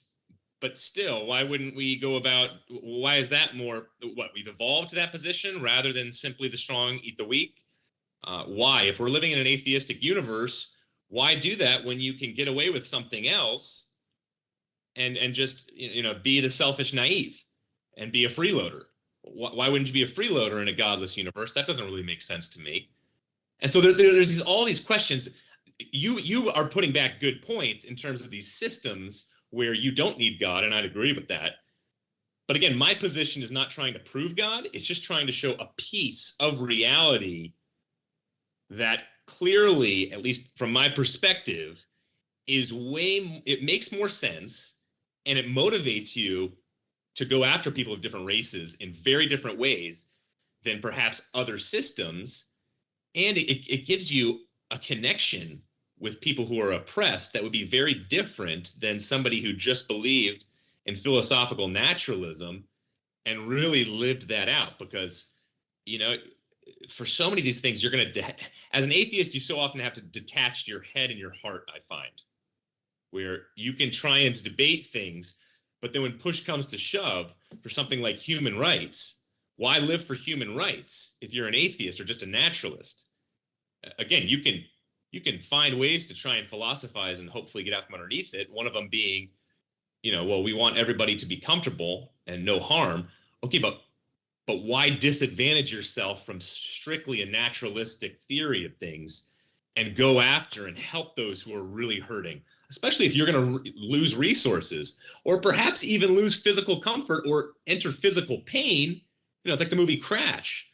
but still, why wouldn't we go about, why is that more, what, we've evolved to that position rather than simply the strong eat the weak? Why? If we're living in an atheistic universe, why do that when you can get away with something else and just, you know, be the selfish naive and be a freeloader? Why wouldn't you be a freeloader in a godless universe? That doesn't really make sense to me. And so there's all these questions. You are putting back good points in terms of these systems where you don't need God, and I'd agree with that. But again, my position is not trying to prove God. It's just trying to show a piece of reality that clearly, at least from my perspective, it makes more sense, and it motivates you to go after people of different races in very different ways than perhaps other systems. And it gives you a connection with people who are oppressed that would be very different than somebody who just believed in philosophical naturalism and really lived that out. Because, you know, for so many of these things, you're going to, as an atheist, you so often have to detach your head and your heart, I find, where you can try and debate things, but then when push comes to shove for something like human rights, why live for human rights if you're an atheist or just a naturalist? Again, you can find ways to try and philosophize and hopefully get out from underneath it. One of them being, you know, well, we want everybody to be comfortable and no harm. Okay, but why disadvantage yourself from strictly a naturalistic theory of things and go after and help those who are really hurting, especially if you're going to lose resources or perhaps even lose physical comfort or enter physical pain? You know, it's like the movie Crash.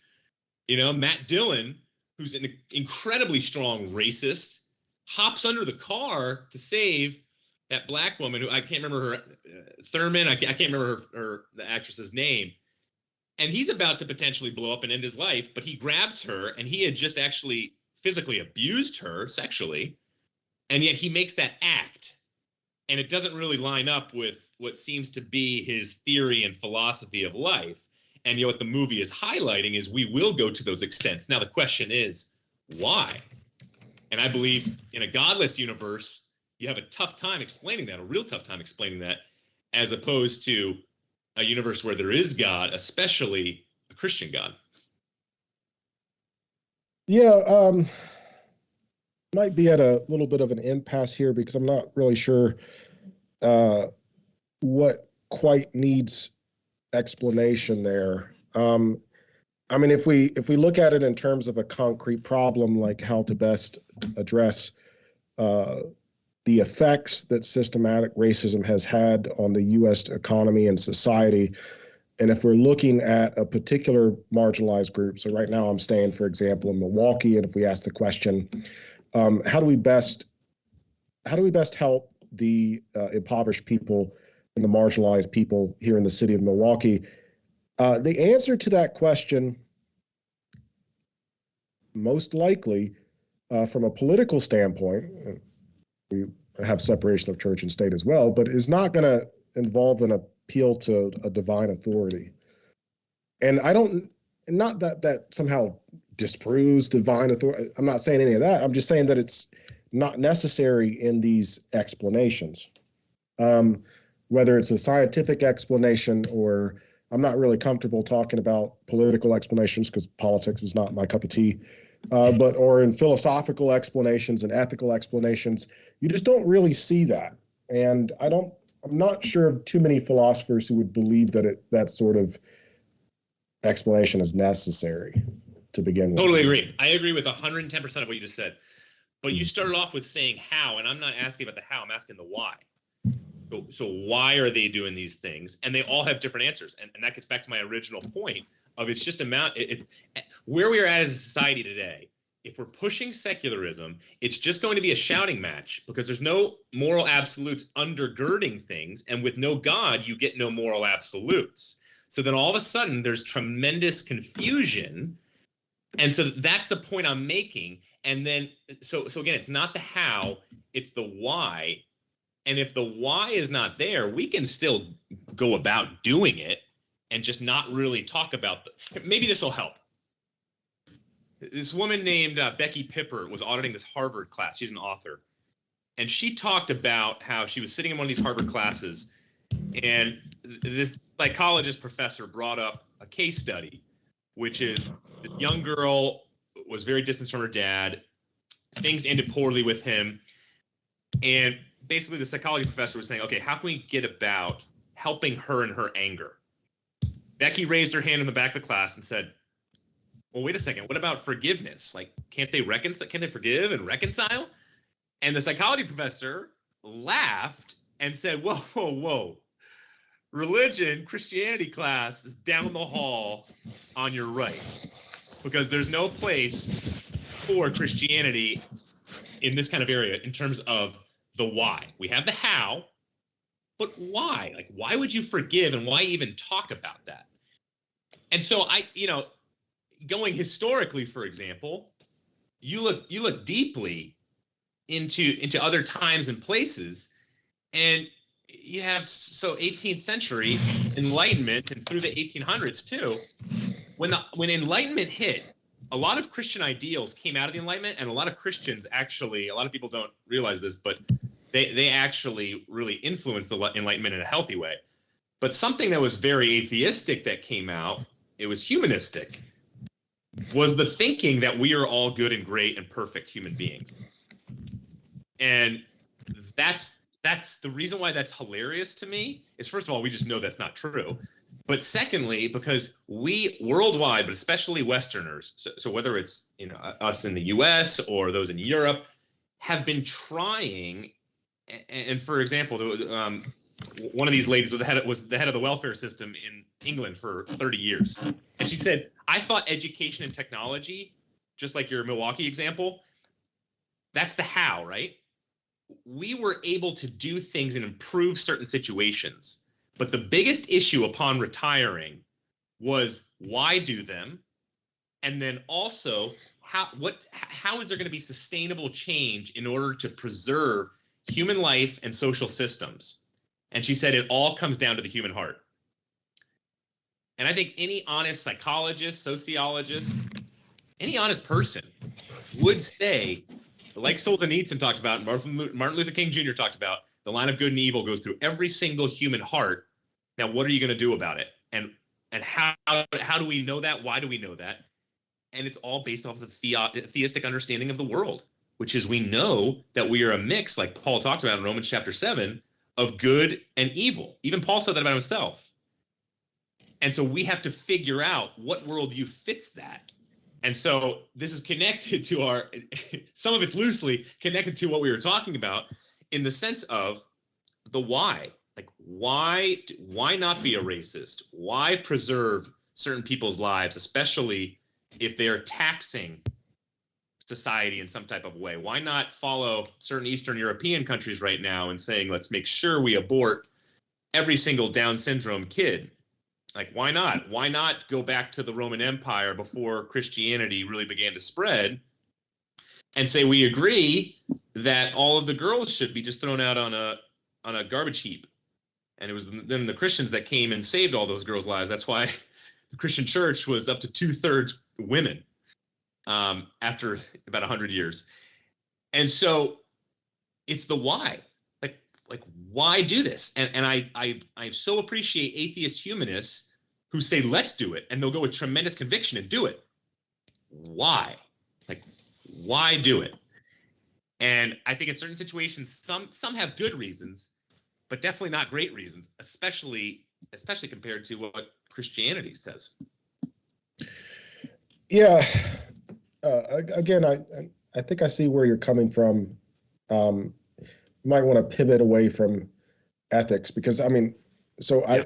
You know, Matt Dillon, who's an incredibly strong racist, hops under the car to save that black woman who I can't remember her, Thurman. I can't remember the actress's name. And he's about to potentially blow up and end his life, but he grabs her, and he had just actually physically abused her sexually, and yet he makes that act. And it doesn't really line up with what seems to be his theory and philosophy of life. And, you know, what the movie is highlighting is we will go to those extents. Now, the question is, why? And I believe in a godless universe, you have a tough time explaining that, a real tough time explaining that, as opposed to a universe where there is God, especially a Christian God. Yeah, might be at a little bit of an impasse here because I'm not really sure what quite needs explanation there. I mean, if we look at it in terms of a concrete problem, like how to best address the effects that systematic racism has had on the U.S. economy and society, and if we're looking at a particular marginalized group, so right now I'm staying, for example, in Milwaukee, and if we ask the question, how do we best help the impoverished people and the marginalized people here in the city of Milwaukee? The answer to that question, most likely, from a political standpoint, we have separation of church and state as well, but is not going to involve an appeal to a divine authority. And not that somehow disproves divine authority. I'm not saying any of that. I'm just saying that it's not necessary in these explanations. Whether it's a scientific explanation or I'm not really comfortable talking about political explanations because politics is not my cup of tea. Or in philosophical explanations and ethical explanations, you just don't really see that. And I'm not sure of too many philosophers who would believe that sort of explanation is necessary to begin with. Totally agree. I agree with 110% of what you just said. But you started off with saying how, and I'm not asking about the how, I'm asking the why. So why are they doing these things? And they all have different answers. And that gets back to my original point of it's just where we are at as a society today. If we're pushing secularism, it's just going to be a shouting match because there's no moral absolutes undergirding things. And with no God, you get no moral absolutes. So then all of a sudden there's tremendous confusion. And so that's the point I'm making. And then, so again, it's not the how, it's the why. And if the why is not there, we can still go about doing it and just not really talk about maybe this will help. This woman named Becky Pippert was auditing this Harvard class. She's an author. And she talked about how she was sitting in one of these Harvard classes and this psychologist professor brought up a case study, which is this young girl was very distant from her dad. Things ended poorly with him. And basically the psychology professor was saying, okay, how can we get about helping her in her anger? Becky raised her hand in the back of the class and said, well, wait a second. What about forgiveness? Like, can't they forgive and reconcile? And the psychology professor laughed and said, whoa, whoa, whoa. Religion, Christianity class is down the hall on your right because there's no place for Christianity in this kind of area in terms of the why. We have the how, but why? Like, why would you forgive and why even talk about that? And so going historically, for example, you look deeply into other times and places, and you have 18th century Enlightenment and through the 1800s too. When Enlightenment hit, a lot of Christian ideals came out of the Enlightenment, and a lot of Christians actually, a lot of people don't realize this, but they actually really influenced the Enlightenment in a healthy way. But something that was very atheistic that came out, it was humanistic, was the thinking that we are all good and great and perfect human beings. And that's the reason why that's hilarious to me is, first of all, we just know that's not true. But secondly, because we worldwide, but especially Westerners, so whether it's us in the US or those in Europe, have been trying. And for example, one of these ladies was the head of the welfare system in England for 30 years. And she said, I thought education and technology, just like your Milwaukee example, that's the how, right? We were able to do things and improve certain situations. But the biggest issue upon retiring was why do them? And then also, how is there going to be sustainable change in order to preserve human life and social systems? And she said it all comes down to the human heart. And I think any honest psychologist, sociologist, any honest person would say, like Solzhenitsyn talked about, Martin Luther King Jr. talked about, the line of good and evil goes through every single human heart. Now, what are you going to do about it? And how do we know that? Why do we know that? And it's all based off of the theistic understanding of the world, which is we know that we are a mix, like Paul talked about in Romans chapter 7, of good and evil. Even Paul said that about himself. And so we have to figure out what worldview fits that. And so this is connected to some of it's loosely connected to what we were talking about in the sense of the why. Like, why not be a racist? Why preserve certain people's lives, especially if they're taxing society in some type of way? Why not follow certain Eastern European countries right now and saying, let's make sure we abort every single Down syndrome kid? Like, why not? Why not go back to the Roman Empire before Christianity really began to spread and say we agree that all of the girls should be just thrown out on a garbage heap? And it was then the Christians that came and saved all those girls' lives. That's why the Christian church was up to 2/3 women after about 100 years. And so it's the why. Like why do this? And I so appreciate atheist humanists who say, let's do it, and they'll go with tremendous conviction and do it. Why? Like, why do it? And I think in certain situations, some have good reasons, but definitely not great reasons, especially compared to what Christianity says. Yeah. Again, I think I see where you're coming from. You might want to pivot away from ethics because Yeah.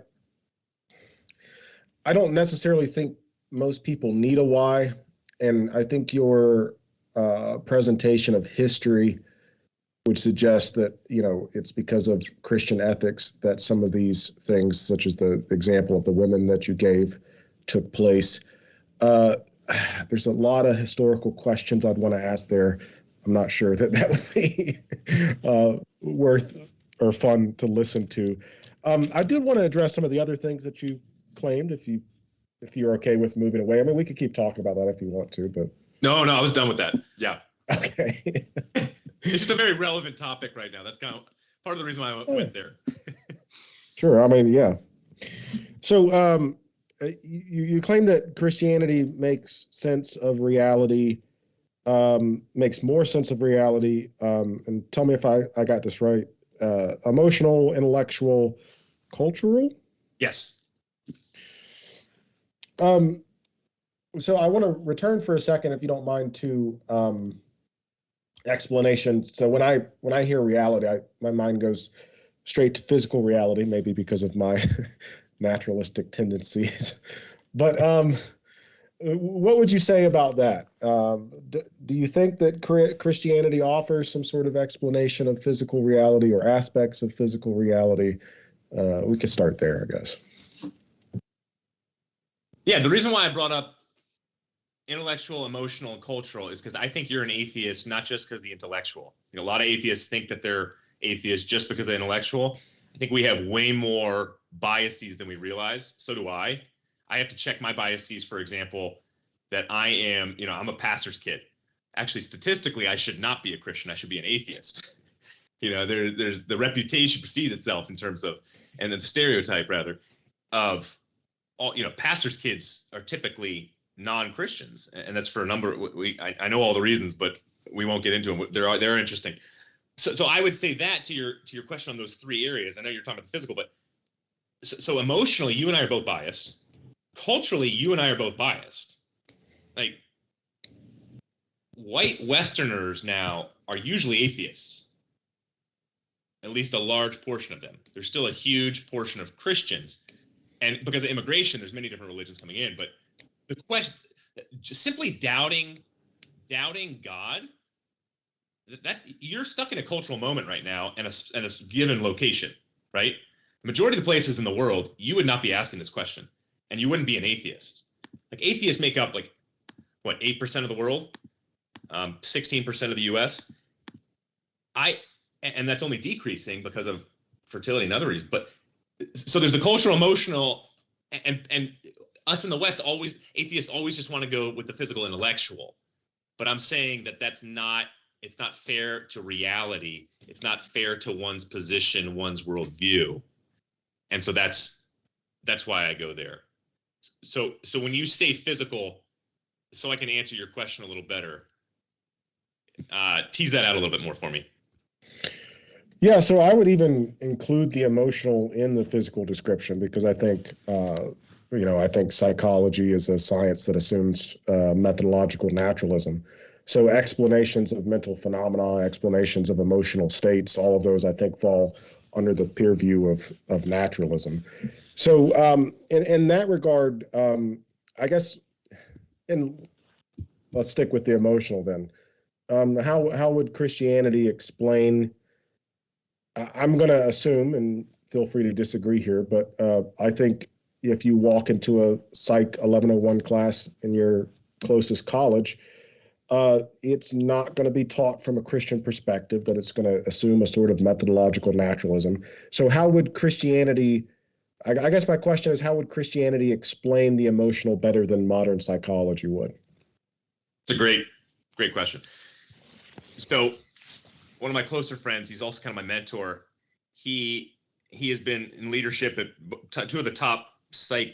I don't necessarily think most people need a why, and I think your presentation of history would suggest that it's because of Christian ethics that some of these things, such as the example of the women that you gave, took place. There's a lot of historical questions I'd want to ask there. I'm not sure that would be worth or fun to listen to. I did want to address some of the other things that you claimed, if you're okay with moving away. I mean, we could keep talking about that if you want to, but No, I was done with that. Yeah. okay. It's just a very relevant topic right now. That's kind of part of the reason why I went there. Sure. I mean, yeah. So you claim that Christianity makes sense of reality, makes more sense of reality, and tell me if I got this right. Emotional, intellectual, cultural? Yes. So I want to return for a second, if you don't mind, to explanation. So when I hear reality, my mind goes straight to physical reality, maybe because of my naturalistic tendencies. But what would you say about that? Do you think that Christianity offers some sort of explanation of physical reality or aspects of physical reality? We could start there, I guess. Yeah, the reason why I brought up intellectual, emotional, and cultural is because I think you're an atheist, not just because of the intellectual. A lot of atheists think that they're atheists just because they're intellectual. I think we have way more biases than we realize. So do I. I have to check my biases, for example, that I'm a pastor's kid. Actually, statistically, I should not be a Christian. I should be an atheist. There's the reputation precedes itself in terms of, and the stereotype rather, of all, pastors' kids are typically non-Christians, and that's for a number. I know all the reasons, but we won't get into them. They're interesting. So I would say that to your question on those three areas. I know you're talking about the physical, but so emotionally, you and I are both biased. Culturally, you and I are both biased. Like, white Westerners now are usually atheists. At least a large portion of them. There's still a huge portion of Christians, and because of immigration, there's many different religions coming in. But the question, just simply doubting God, that you're stuck in a cultural moment right now, and a given location, right? The majority of the places in the world, you would not be asking this question, and you wouldn't be an atheist. Like, atheists make up 8% of the world, 16% of the U.S. And that's only decreasing because of fertility and other reasons. But so there's the cultural, emotional, and us in the West atheists always just want to go with the physical, intellectual. But I'm saying it's not fair to reality. It's not fair to one's position, one's worldview. And so that's why I go there. So when you say physical, so I can answer your question a little better, tease that out a little bit more for me. Yeah, so I would even include the emotional in the physical description because I think, I think psychology is a science that assumes methodological naturalism. So explanations of mental phenomena, explanations of emotional states, all of those I think fall under the peer view of naturalism. So in that regard, I guess, and let's stick with the emotional then. How would Christianity explain? I'm going to assume, and feel free to disagree here, but I think if you walk into a Psych 1101 class in your closest college, it's not going to be taught from a Christian perspective, that it's going to assume a sort of methodological naturalism. So how would Christianity, I guess my question is, how would Christianity explain the emotional better than modern psychology would? It's a great question. So one of my closer friends, he's also kind of my mentor. He has been in leadership at two of the top psych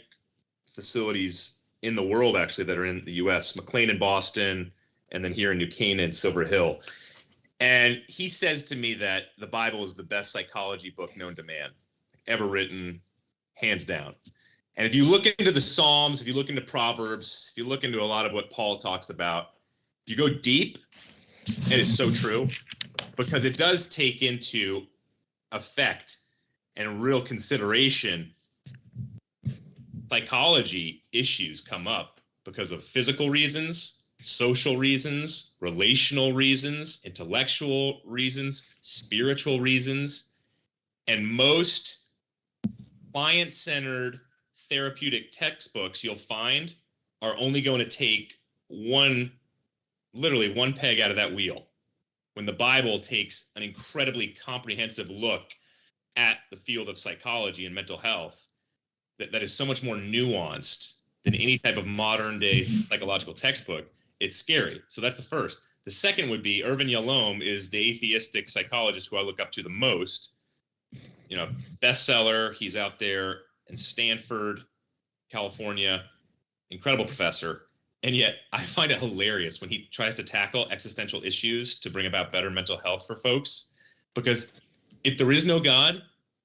facilities in the world, actually, that are in the U.S., McLean in Boston, and then here in New Canaan, Silver Hill. And he says to me that the Bible is the best psychology book known to man, ever written, hands down. And if you look into the Psalms, if you look into Proverbs, if you look into a lot of what Paul talks about, if you go deep, it is so true, because it does take into effect and real consideration psychology issues come up because of physical reasons, social reasons, relational reasons, intellectual reasons, spiritual reasons, and most client-centered therapeutic textbooks you'll find are only going to take literally one peg out of that wheel, when the Bible takes an incredibly comprehensive look at the field of psychology and mental health that is so much more nuanced than any type of modern day psychological textbook. It's scary. So that's the first. The second would be Irvin Yalom is the atheistic psychologist who I look up to the most. Bestseller. He's out there in Stanford, California, incredible professor. And yet I find it hilarious when he tries to tackle existential issues to bring about better mental health for folks, because if there is no God,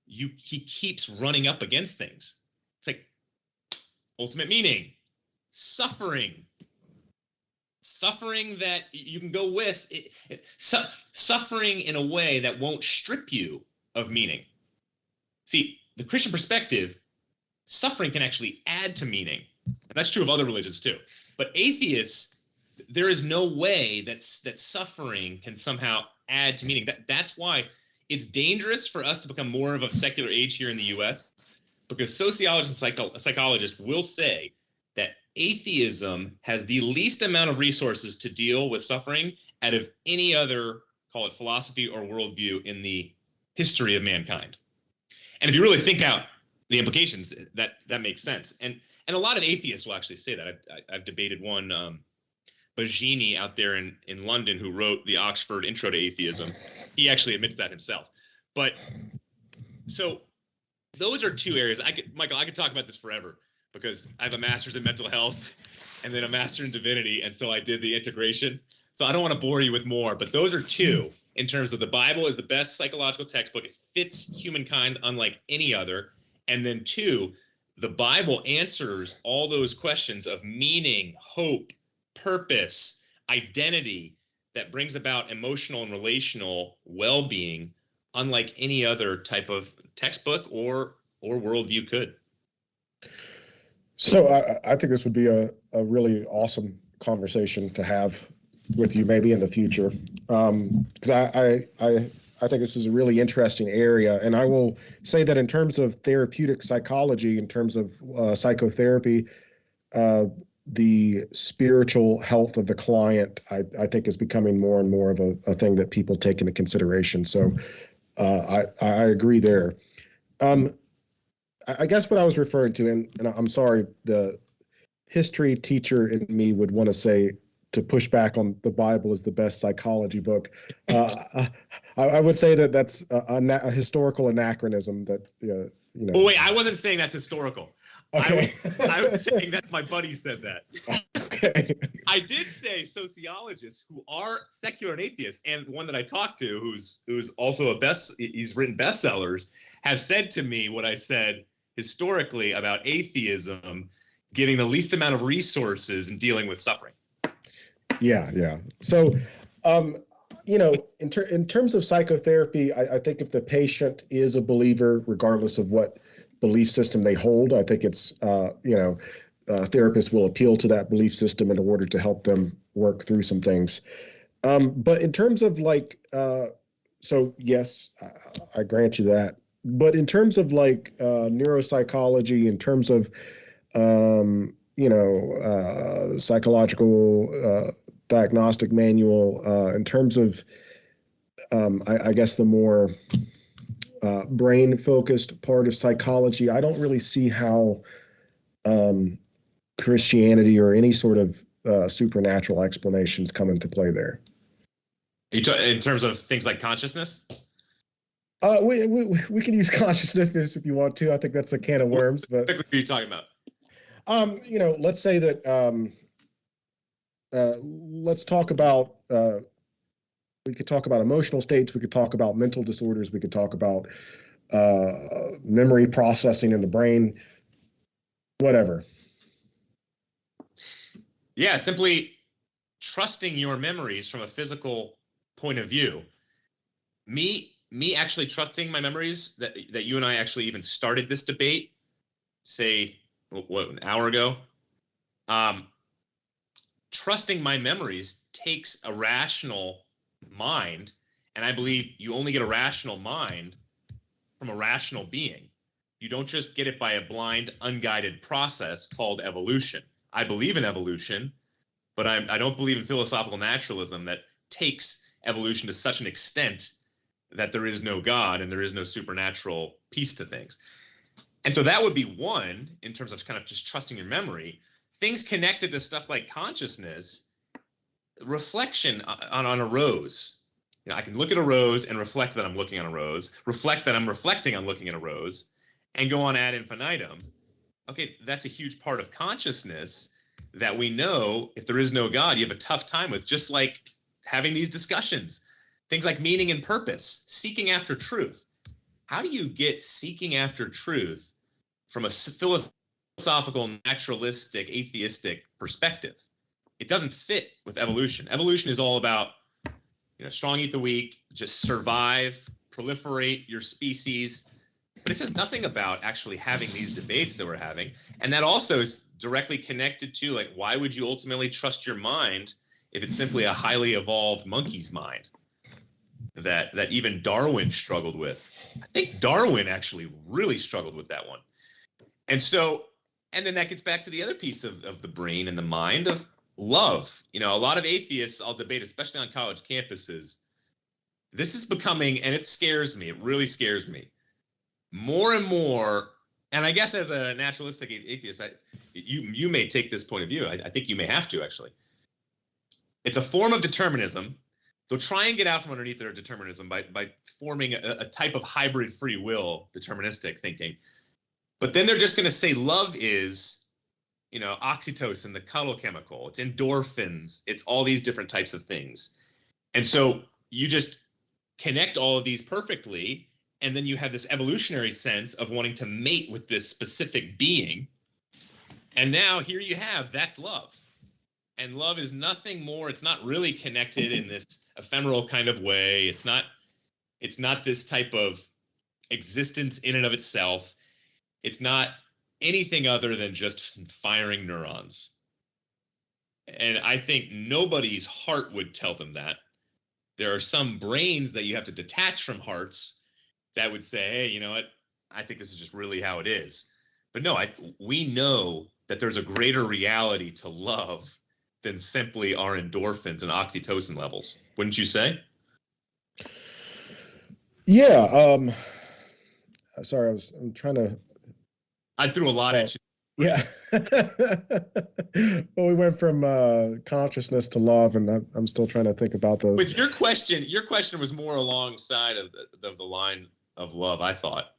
he keeps running up against things. It's like ultimate meaning, suffering that you can go with, suffering in a way that won't strip you of meaning. See, the Christian perspective, suffering can actually add to meaning. And that's true of other religions too. But atheists, there is no way that suffering can somehow add to meaning. That's why it's dangerous for us to become more of a secular age here in the US, because sociologists and psychologists will say that atheism has the least amount of resources to deal with suffering out of any other, call it philosophy or worldview, in the history of mankind. And if you really think out the implications, that makes sense. And a lot of atheists will actually say that. I've debated one, Bagini out there in London, who wrote the Oxford Intro to Atheism. He actually admits that himself. But so those are two areas. Michael, I could talk about this forever, because I have a master's in mental health and then a master in divinity. And so I did the integration. So I don't want to bore you with more, but those are two in terms of the Bible is the best psychological textbook. It fits humankind unlike any other. And then two, the Bible answers all those questions of meaning, hope, purpose, identity that brings about emotional and relational well-being unlike any other type of textbook or worldview could. So I think this would be a really awesome conversation to have with you maybe in the future, because I think this is a really interesting area. And I will say that in terms of therapeutic psychology, in terms of psychotherapy, the spiritual health of the client, I think is becoming more and more of a thing that people take into consideration. So I agree there. I guess what I was referring to, and I'm sorry, the history teacher in me would want to say, to push back on the Bible is the best psychology book. I would say that that's a historical anachronism that, Oh, wait, I wasn't saying that's historical. Okay. I was saying that my buddy said that. Okay. I did say sociologists who are secular and atheists, and one that I talked to who's also he's written bestsellers, have said to me what I said historically about atheism getting the least amount of resources in dealing with suffering. Yeah. So, in terms of psychotherapy, I think if the patient is a believer, regardless of what belief system they hold, I think it's, therapists will appeal to that belief system in order to help them work through some things. But in terms of so yes, I grant you that. But in terms of neuropsychology, in terms of, psychological diagnostic manual, in terms of, I guess the more brain-focused part of psychology, I don't really see how Christianity or any sort of supernatural explanations come into play there. In terms of things like consciousness? We can use consciousness if you want to. I think that's a can of worms. But what are you talking about? Let's say that let's talk about we could talk about emotional states, we could talk about mental disorders, we could talk about memory processing in the brain, whatever. Yeah, simply trusting your memories from a physical point of view. Me actually trusting my memories, that you and I actually even started this debate, say, what, an hour ago. Trusting my memories takes a rational mind, and I believe you only get a rational mind from a rational being. You don't just get it by a blind, unguided process called evolution. I believe in evolution, but I don't believe in philosophical naturalism that takes evolution to such an extent that there is no God and there is no supernatural piece to things. And so that would be one, in terms of kind of just trusting your memory. Things connected to stuff like consciousness, reflection on a rose. I can look at a rose and reflect that I'm looking on a rose, reflect that I'm reflecting on looking at a rose, and go on ad infinitum. Okay, that's a huge part of consciousness that we know if there is no God, you have a tough time with, just like having these discussions. Things like meaning and purpose, seeking after truth. How do you get seeking after truth from a philosophical, naturalistic, atheistic perspective? It doesn't fit with evolution. Evolution is all about, strong eat the weak, just survive, proliferate your species. But it says nothing about actually having these debates that we're having. And that also is directly connected to, like, why would you ultimately trust your mind if it's simply a highly evolved monkey's mind that even Darwin struggled with? I think Darwin actually really struggled with that one. And then that gets back to the other piece of the brain and the mind of love. A lot of atheists, I'll debate, especially on college campuses, this is becoming, and it scares me, it really scares me, more and more. And I guess as a naturalistic atheist, you may take this point of view. I think you may have to, actually. It's a form of determinism. They'll try and get out from underneath their determinism by forming a type of hybrid free will deterministic thinking. But then they're just going to say love is, oxytocin, the cuddle chemical. It's endorphins. It's all these different types of things. And so you just connect all of these perfectly, and then you have this evolutionary sense of wanting to mate with this specific being. And now here you have, that's love. And love is nothing more. It's not really connected in this ephemeral kind of way. It's not this type of existence in and of itself. It's not anything other than just firing neurons. And I think nobody's heart would tell them that. There are some brains that you have to detach from hearts that would say, hey, you know what? I think this is just really how it is. But no, we know that there's a greater reality to love than simply our endorphins and oxytocin levels. Wouldn't you say? Yeah. Sorry, I'm trying to. I threw a lot at you. Yeah. Well, we went from consciousness to love, and I'm still trying to think about the. But your question was more alongside of the line of love, I thought.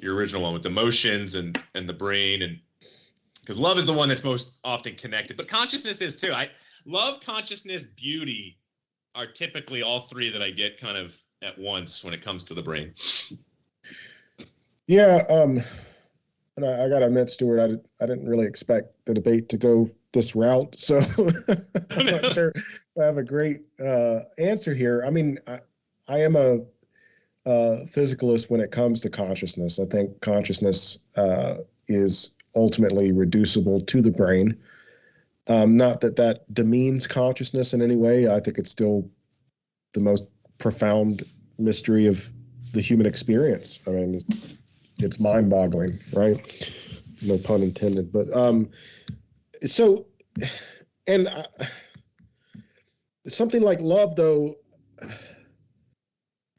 Your original one with emotions and the brain, and because love is the one that's most often connected, but consciousness is too. Love, consciousness, beauty are typically all three that I get kind of at once when it comes to the brain. Yeah. And I got to admit, Stuart, I didn't really expect the debate to go this route, so I'm not sure I have a great answer here. I mean, I am a physicalist when it comes to consciousness. I think consciousness is ultimately reducible to the brain. Not that demeans consciousness in any way. I think it's still the most profound mystery of the human experience. I mean, it's mind-boggling, right? No pun intended. But something like love, though.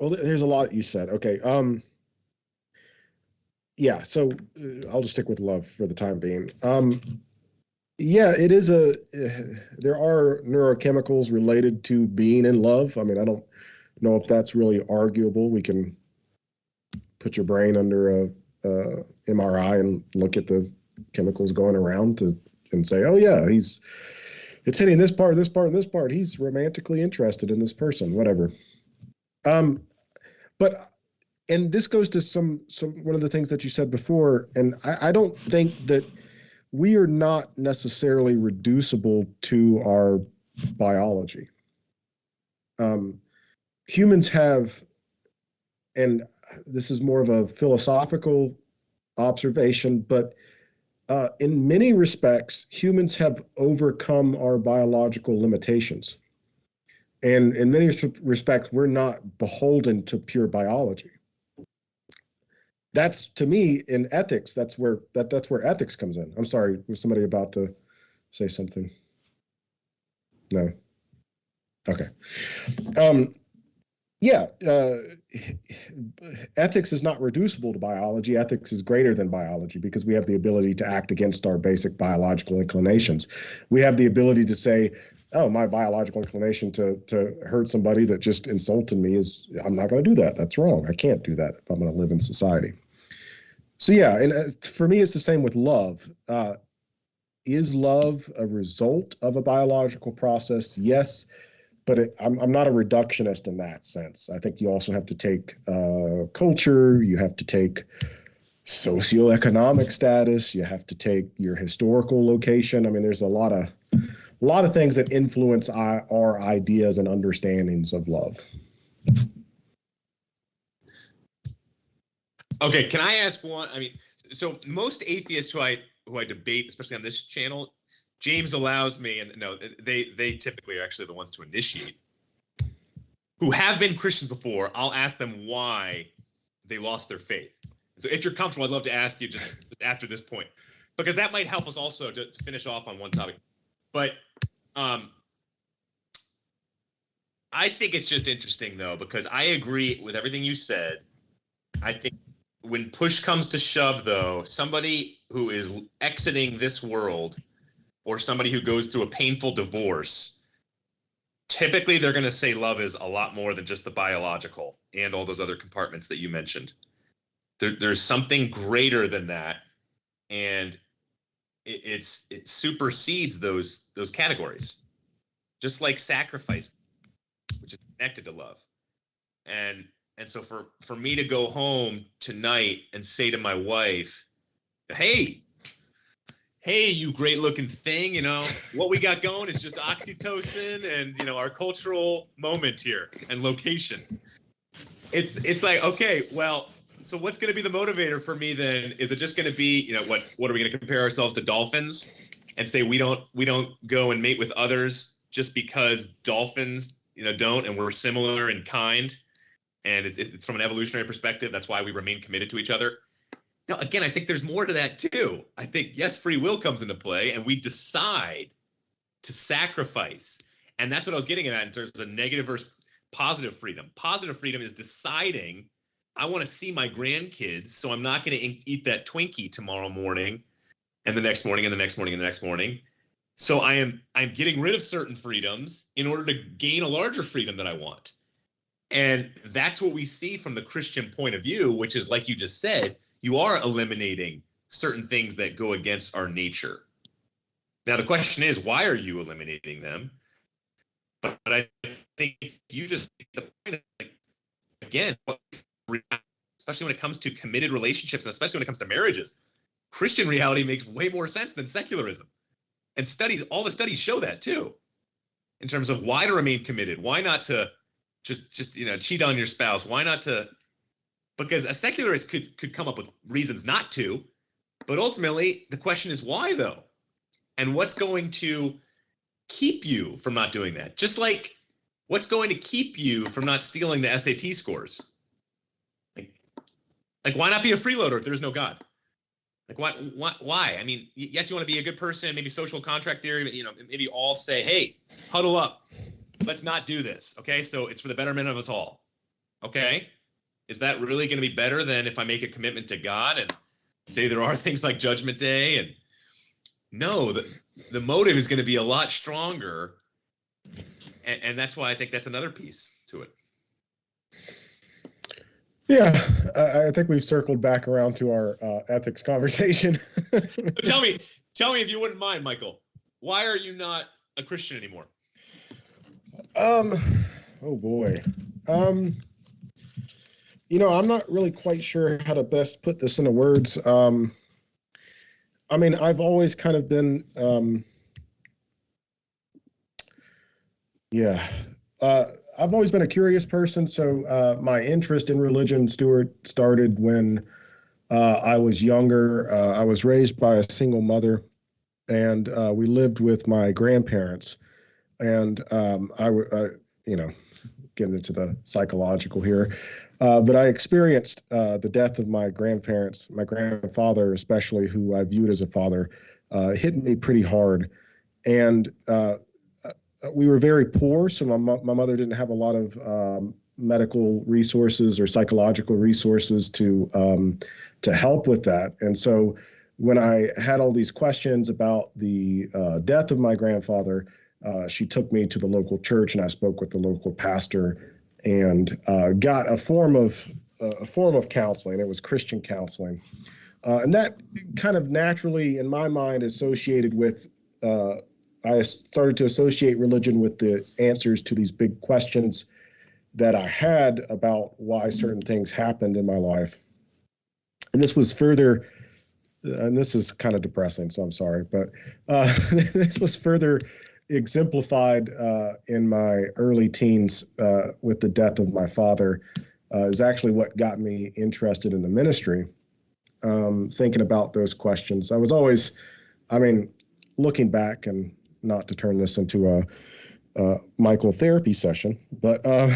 Well, there's a lot you said. Okay. Yeah. So I'll just stick with love for the time being. Yeah, it is there are neurochemicals related to being in love. I mean, I don't know if that's really arguable. We can put your brain under a MRI and look at the chemicals going around and say, oh yeah, it's hitting this part, this part, and this part. He's romantically interested in this person, whatever. But and this goes to some one of the things that you said before, and I don't think that we are not necessarily reducible to our biology. Humans have, and this is more of a philosophical observation, but in many respects, humans have overcome our biological limitations. And in many respects, we're not beholden to pure biology. That's, to me, in ethics, that's where ethics comes in. I'm sorry, was somebody about to say something? No. Okay. Yeah, ethics is not reducible to biology. Ethics is greater than biology because we have the ability to act against our basic biological inclinations. We have the ability to say, oh, my biological inclination to hurt somebody that just insulted me is, I'm not going to do that. That's wrong. I can't do that if I'm going to live in society. So yeah, and for me, it's the same with love. Is love a result of a biological process? Yes. But I'm not a reductionist in that sense. I think you also have to take culture, you have to take socioeconomic status, you have to take your historical location. I mean, there's a lot of things that influence our ideas and understandings of love. Okay, can I ask one? I mean, so most atheists who I debate, especially on this channel, James allows me, and no, they typically are actually the ones to initiate, who have been Christians before. I'll ask them why they lost their faith. So if you're comfortable, I'd love to ask you just after this point, because that might help us also to finish off on one topic. But I think it's just interesting, though, because I agree with everything you said. I think when push comes to shove, though, somebody who is exiting this world or somebody who goes through a painful divorce, typically they're going to say love is a lot more than just the biological and all those other compartments that you mentioned. There's something greater than that, and it supersedes those categories, just like sacrifice, which is connected to love. And so for me to go home tonight and say to my wife, hey, you great looking thing, what we got going is just oxytocin and, our cultural moment here and location. It's like, okay, well, so what's going to be the motivator for me then? Is it just going to be, what are we going to compare ourselves to dolphins and say we don't go and mate with others just because dolphins, don't, and we're similar in kind, and it's from an evolutionary perspective. That's why we remain committed to each other. Now, again, I think there's more to that too. I think, yes, free will comes into play, and we decide to sacrifice. And that's what I was getting at in terms of negative versus positive freedom. Positive freedom is deciding, I want to see my grandkids, so I'm not going to eat that Twinkie tomorrow morning and the next morning and the next morning and the next morning. So I'm getting rid of certain freedoms in order to gain a larger freedom that I want. And that's what we see from the Christian point of view, which is, like you just said, you are eliminating certain things that go against our nature. Now, the question is, why are you eliminating them? But I think you just make the point of, again, especially when it comes to committed relationships, and especially when it comes to marriages, Christian reality makes way more sense than secularism. And all the studies show that too, in terms of why to remain committed, why not to just cheat on your spouse, why not to. Because a secularist could come up with reasons not to, but ultimately the question is why, though? And what's going to keep you from not doing that? Just like what's going to keep you from not stealing the SAT scores? Like why not be a freeloader if there's no God? Like why? I mean, yes, you want to be a good person, maybe social contract theory, but maybe all say, hey, huddle up. Let's not do this. Okay, so it's for the betterment of us all. Okay? Is that really going to be better than if I make a commitment to God and say there are things like Judgment Day? And no, the motive is going to be a lot stronger. And that's why I think that's another piece to it. Yeah, I think we've circled back around to our ethics conversation. Tell me if you wouldn't mind, Michael, why are you not a Christian anymore? Oh boy. I'm not really quite sure how to best put this into words. I've always kind of been, I've always been a curious person. So my interest in religion, Stuart, started when I was younger. I was raised by a single mother, and we lived with my grandparents. And getting into the psychological here, but I experienced the death of my grandparents, my grandfather especially, who I viewed as a father, hit me pretty hard. And we were very poor, so my mother didn't have a lot of medical resources or psychological resources to help with that. And so when I had all these questions about the death of my grandfather, she took me to the local church, and I spoke with the local pastor and got a form of counseling. It was Christian counseling, and that kind of naturally, in my mind, associated with. I started to associate religion with the answers to these big questions that I had about why certain things happened in my life. And this was further, and this is kind of depressing, so I'm sorry, but this was further exemplified in my early teens with the death of my father, is actually what got me interested in the ministry. Thinking about those questions, I was always, looking back, and not to turn this into a Michael therapy session, but I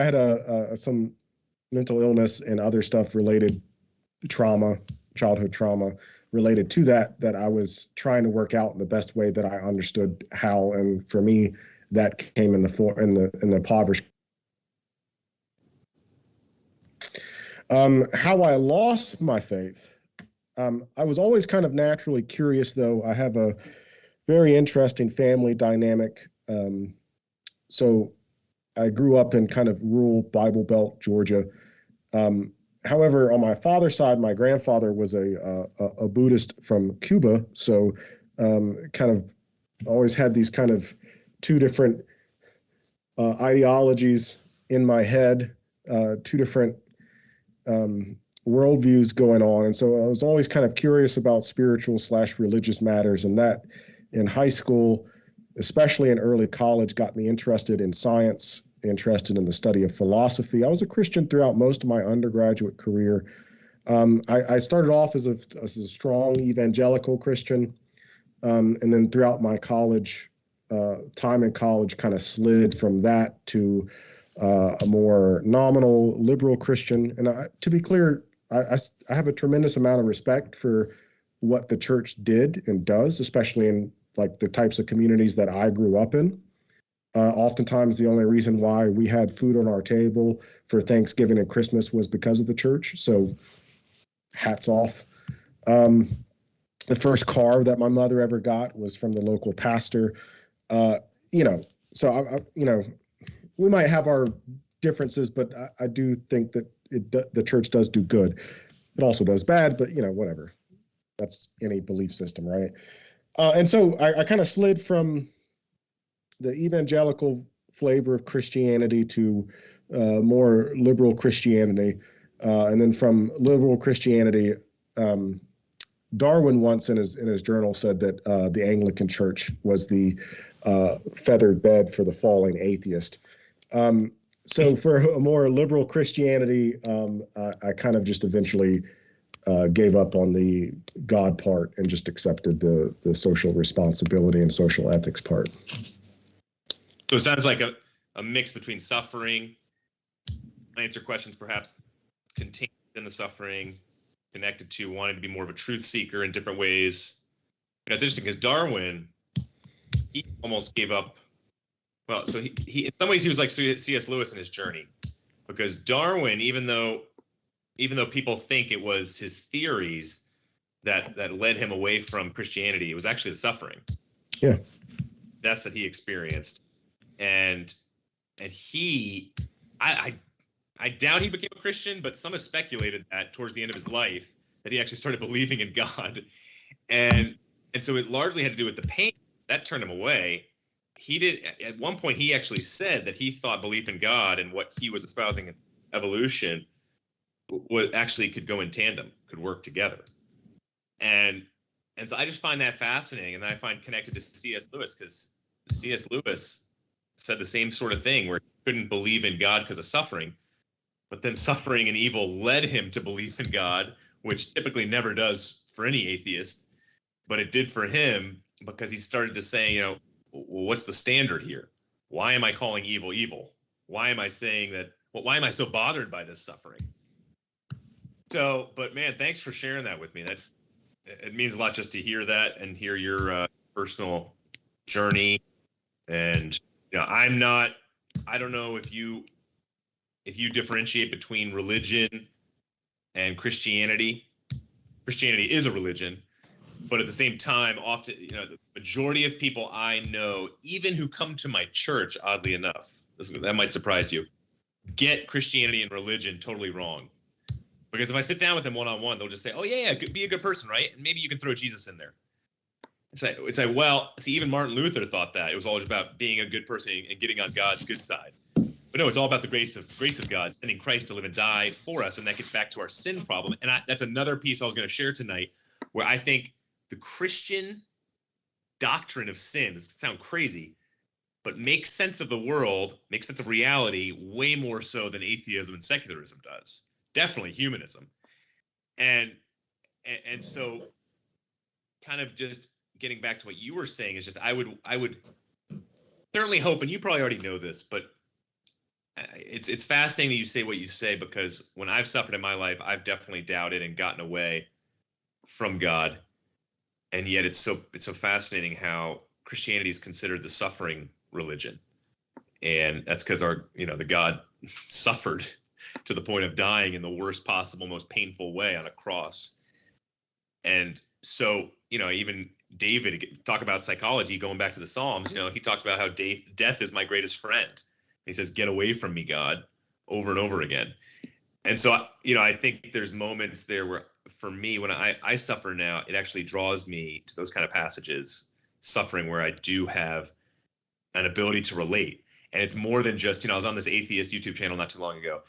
had some mental illness and other stuff related trauma, childhood trauma related to that I was trying to work out in the best way that I understood how. And for me, that came in the impoverished. How I lost my faith. I was always kind of naturally curious, though. I have a very interesting family dynamic. So I grew up in kind of rural Bible Belt, Georgia. However, on my father's side, my grandfather was a Buddhist from Cuba. So kind of always had these kind of two different ideologies in my head, two different worldviews going on. And so I was always kind of curious about spiritual/religious matters, and that in high school, especially in early college, got me interested in science, interested in the study of philosophy. I was a Christian throughout most of my undergraduate career. I started off as a strong evangelical Christian, and then throughout my college time in college, kind of slid from that to a more nominal liberal Christian. And to be clear, I have a tremendous amount of respect for what the church did and does, especially in like the types of communities that I grew up in. Oftentimes, the only reason why we had food on our table for Thanksgiving and Christmas was because of the church. So, hats off. The first car that my mother ever got was from the local pastor. So we might have our differences, but I do think that the church does do good. It also does bad, but whatever. That's any belief system, right? And so I kind of slid from the evangelical flavor of Christianity to more liberal Christianity. And then from liberal Christianity, Darwin once in his journal said that the Anglican Church was the feathered bed for the falling atheist. So for a more liberal Christianity, I kind of just eventually gave up on the God part and just accepted the social responsibility and social ethics part. So it sounds like a mix between suffering, answer questions perhaps contained in the suffering, connected to wanting to be more of a truth seeker in different ways. It's interesting because Darwin, he almost gave up. Well, so he in some ways he was like C.S. Lewis in his journey, because Darwin, even though people think it was his theories that led him away from Christianity, it was actually the suffering. Yeah, that's what he experienced, and he, I I doubt he became a Christian, but some have speculated that towards the end of his life that he actually started believing in God, and so it largely had to do with the pain that turned him away. He did at one point. He actually said that he thought belief in God and what he was espousing in evolution was actually could go in tandem, could work together, and so I just find that fascinating, and then I find connected to C.S. Lewis, because C.S. Lewis said the same sort of thing, where he couldn't believe in God because of suffering, but then suffering and evil led him to believe in God, which typically never does for any atheist, but it did for him, because he started to say, you know, what's the standard here? Why am I calling evil evil? Why am I saying that? Well, why am I so bothered by this suffering? So, but man, thanks for sharing that with me. It means a lot just to hear that and hear your personal journey. And you know, I don't know if you differentiate between religion and Christianity. Christianity is a religion, but at the same time, often, you know, the majority of people I know, even who come to my church, oddly enough, that might surprise you, get Christianity and religion totally wrong. Because if I sit down with them one-on-one, they'll just say, oh yeah, be a good person, right? And maybe you can throw Jesus in there. It's like, well, see, even Martin Luther thought that. It was always about being a good person and getting on God's good side. But no, it's all about the grace of God, sending Christ to live and die for us. And that gets back to our sin problem. And that's another piece I was going to share tonight, where I think the Christian doctrine of sin, this could sound crazy, but makes sense of the world, makes sense of reality way more so than atheism and secularism does. Definitely humanism. And so kind of just getting back to what you were saying is just I would certainly hope, and you probably already know this, but it's fascinating that you say what you say, because when I've suffered in my life, I've definitely doubted and gotten away from God. And yet it's so fascinating how Christianity is considered the suffering religion. And that's because the God suffered to the point of dying in the worst possible, most painful way on a cross. And so, you know, even David, talk about psychology, going back to the Psalms, you know, he talks about how death is my greatest friend. He says, get away from me, God, over and over again. And so, you know, I think there's moments there where, for me, when I suffer now, it actually draws me to those kind of passages, suffering, where I do have an ability to relate. And it's more than just, you know, I was on this atheist YouTube channel not too long ago,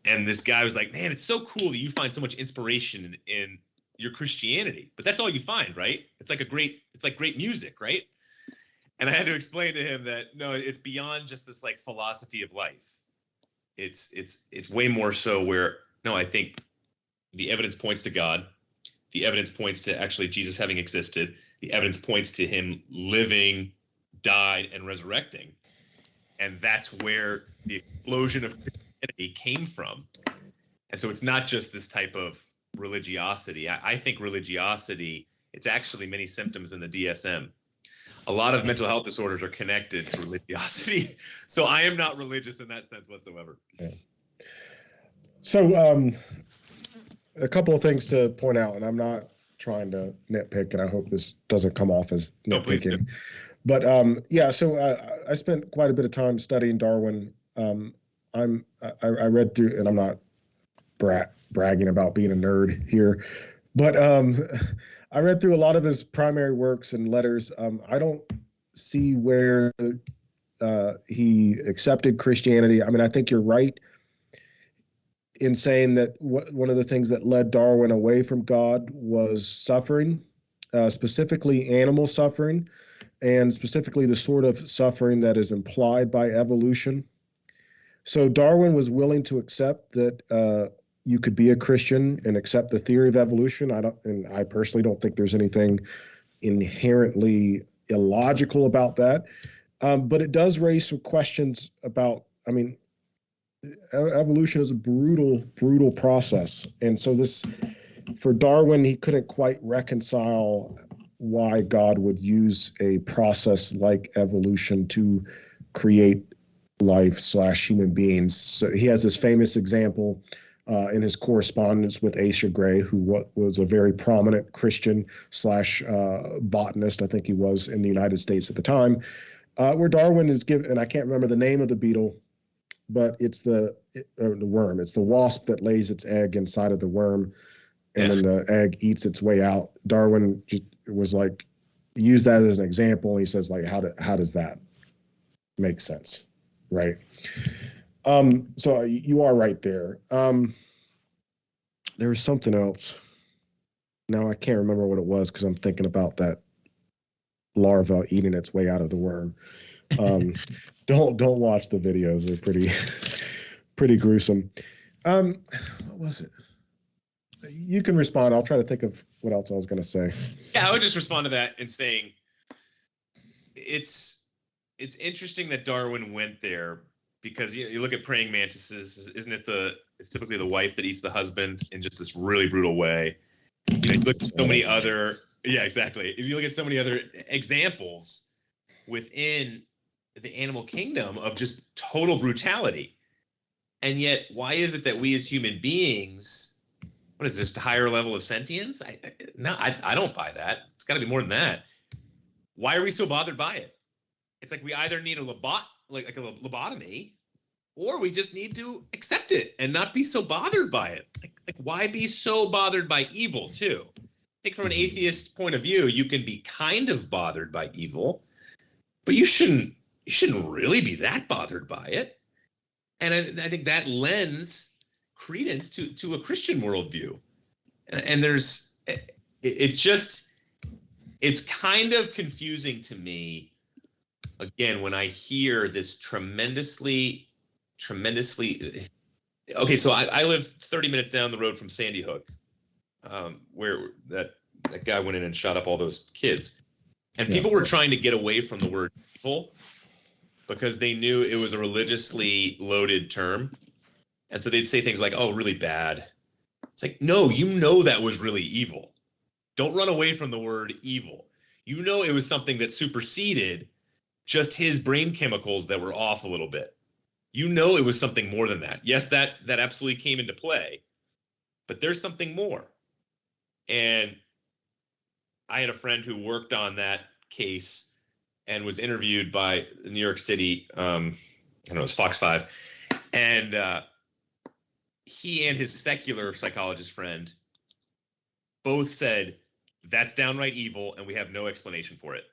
and this guy was like, man, it's so cool that you find so much inspiration in your Christianity, but that's all you find, right? It's like great music, right? And I had to explain to him that no, it's beyond just this like philosophy of life. It's way more so where, no, I think the evidence points to God. The evidence points to actually Jesus having existed. The evidence points to him living, died, and resurrecting. And that's where the explosion of Christianity came from. And so it's not just this type of religiosity. I think religiosity, it's actually many symptoms in the DSM. A lot of mental health disorders are connected to religiosity. So I am not religious in that sense whatsoever. Yeah. So a couple of things to point out, and I'm not trying to nitpick, and I hope this doesn't come off as nitpicking. No, but so I spent quite a bit of time studying Darwin. I read through, and I'm not bragging about being a nerd here, but I read through a lot of his primary works and letters. I don't see where he accepted Christianity. I mean, I think you're right in saying that one of the things that led Darwin away from God was suffering, specifically animal suffering, and specifically the sort of suffering that is implied by evolution. So Darwin was willing to accept that you could be a Christian and accept the theory of evolution. I personally don't think there's anything inherently illogical about that. But it does raise some questions about, I mean, evolution is a brutal process. And so for Darwin, he couldn't quite reconcile why God would use a process like evolution to create life/human beings. So he has this famous example in his correspondence with Asa Gray, who was a very prominent Christian / botanist, I think he was, in the United States at the time, where Darwin is given, and I can't remember the name of the beetle, but it's the the worm. It's the wasp that lays its egg inside of the worm, and then the egg eats its way out. Darwin just was like, use that as an example. And he says, like, how does that make sense? Right. So you are right there. There was something else. Now I can't remember what it was because I'm thinking about that larva eating its way out of the worm. Don't watch the videos. They're pretty gruesome. What was it? You can respond. I'll try to think of what else I was going to say. Yeah, I would just respond to that and saying it's interesting that Darwin went there, because you look at praying mantises, isn't it it's typically the wife that eats the husband in just this really brutal way. You look at so many other, yeah, exactly. If you look at so many other examples within the animal kingdom of just total brutality. And yet, why is it that we as human beings, what is this, a higher level of sentience? I don't buy that. It's got to be more than that. Why are we so bothered by it? It's like we either need a lobotomy, or we just need to accept it and not be so bothered by it. Like why be so bothered by evil too? I think from an atheist point of view, you can be kind of bothered by evil, but you shouldn't really be that bothered by it. And I think that lends credence to a Christian worldview. And it's kind of confusing to me, again, when I hear this tremendously, okay, so I live 30 minutes down the road from Sandy Hook, where that guy went in and shot up all those kids. And people were trying to get away from the word evil because they knew it was a religiously loaded term. And so they'd say things like, oh, really bad. It's like, no, that was really evil. Don't run away from the word evil. It was something that superseded just his brain chemicals that were off a little bit. It was something more than that. Yes, that absolutely came into play, but there's something more. And I had a friend who worked on that case and was interviewed by New York City, I don't know, it was Fox 5. And he and his secular psychologist friend both said, that's downright evil, and we have no explanation for it.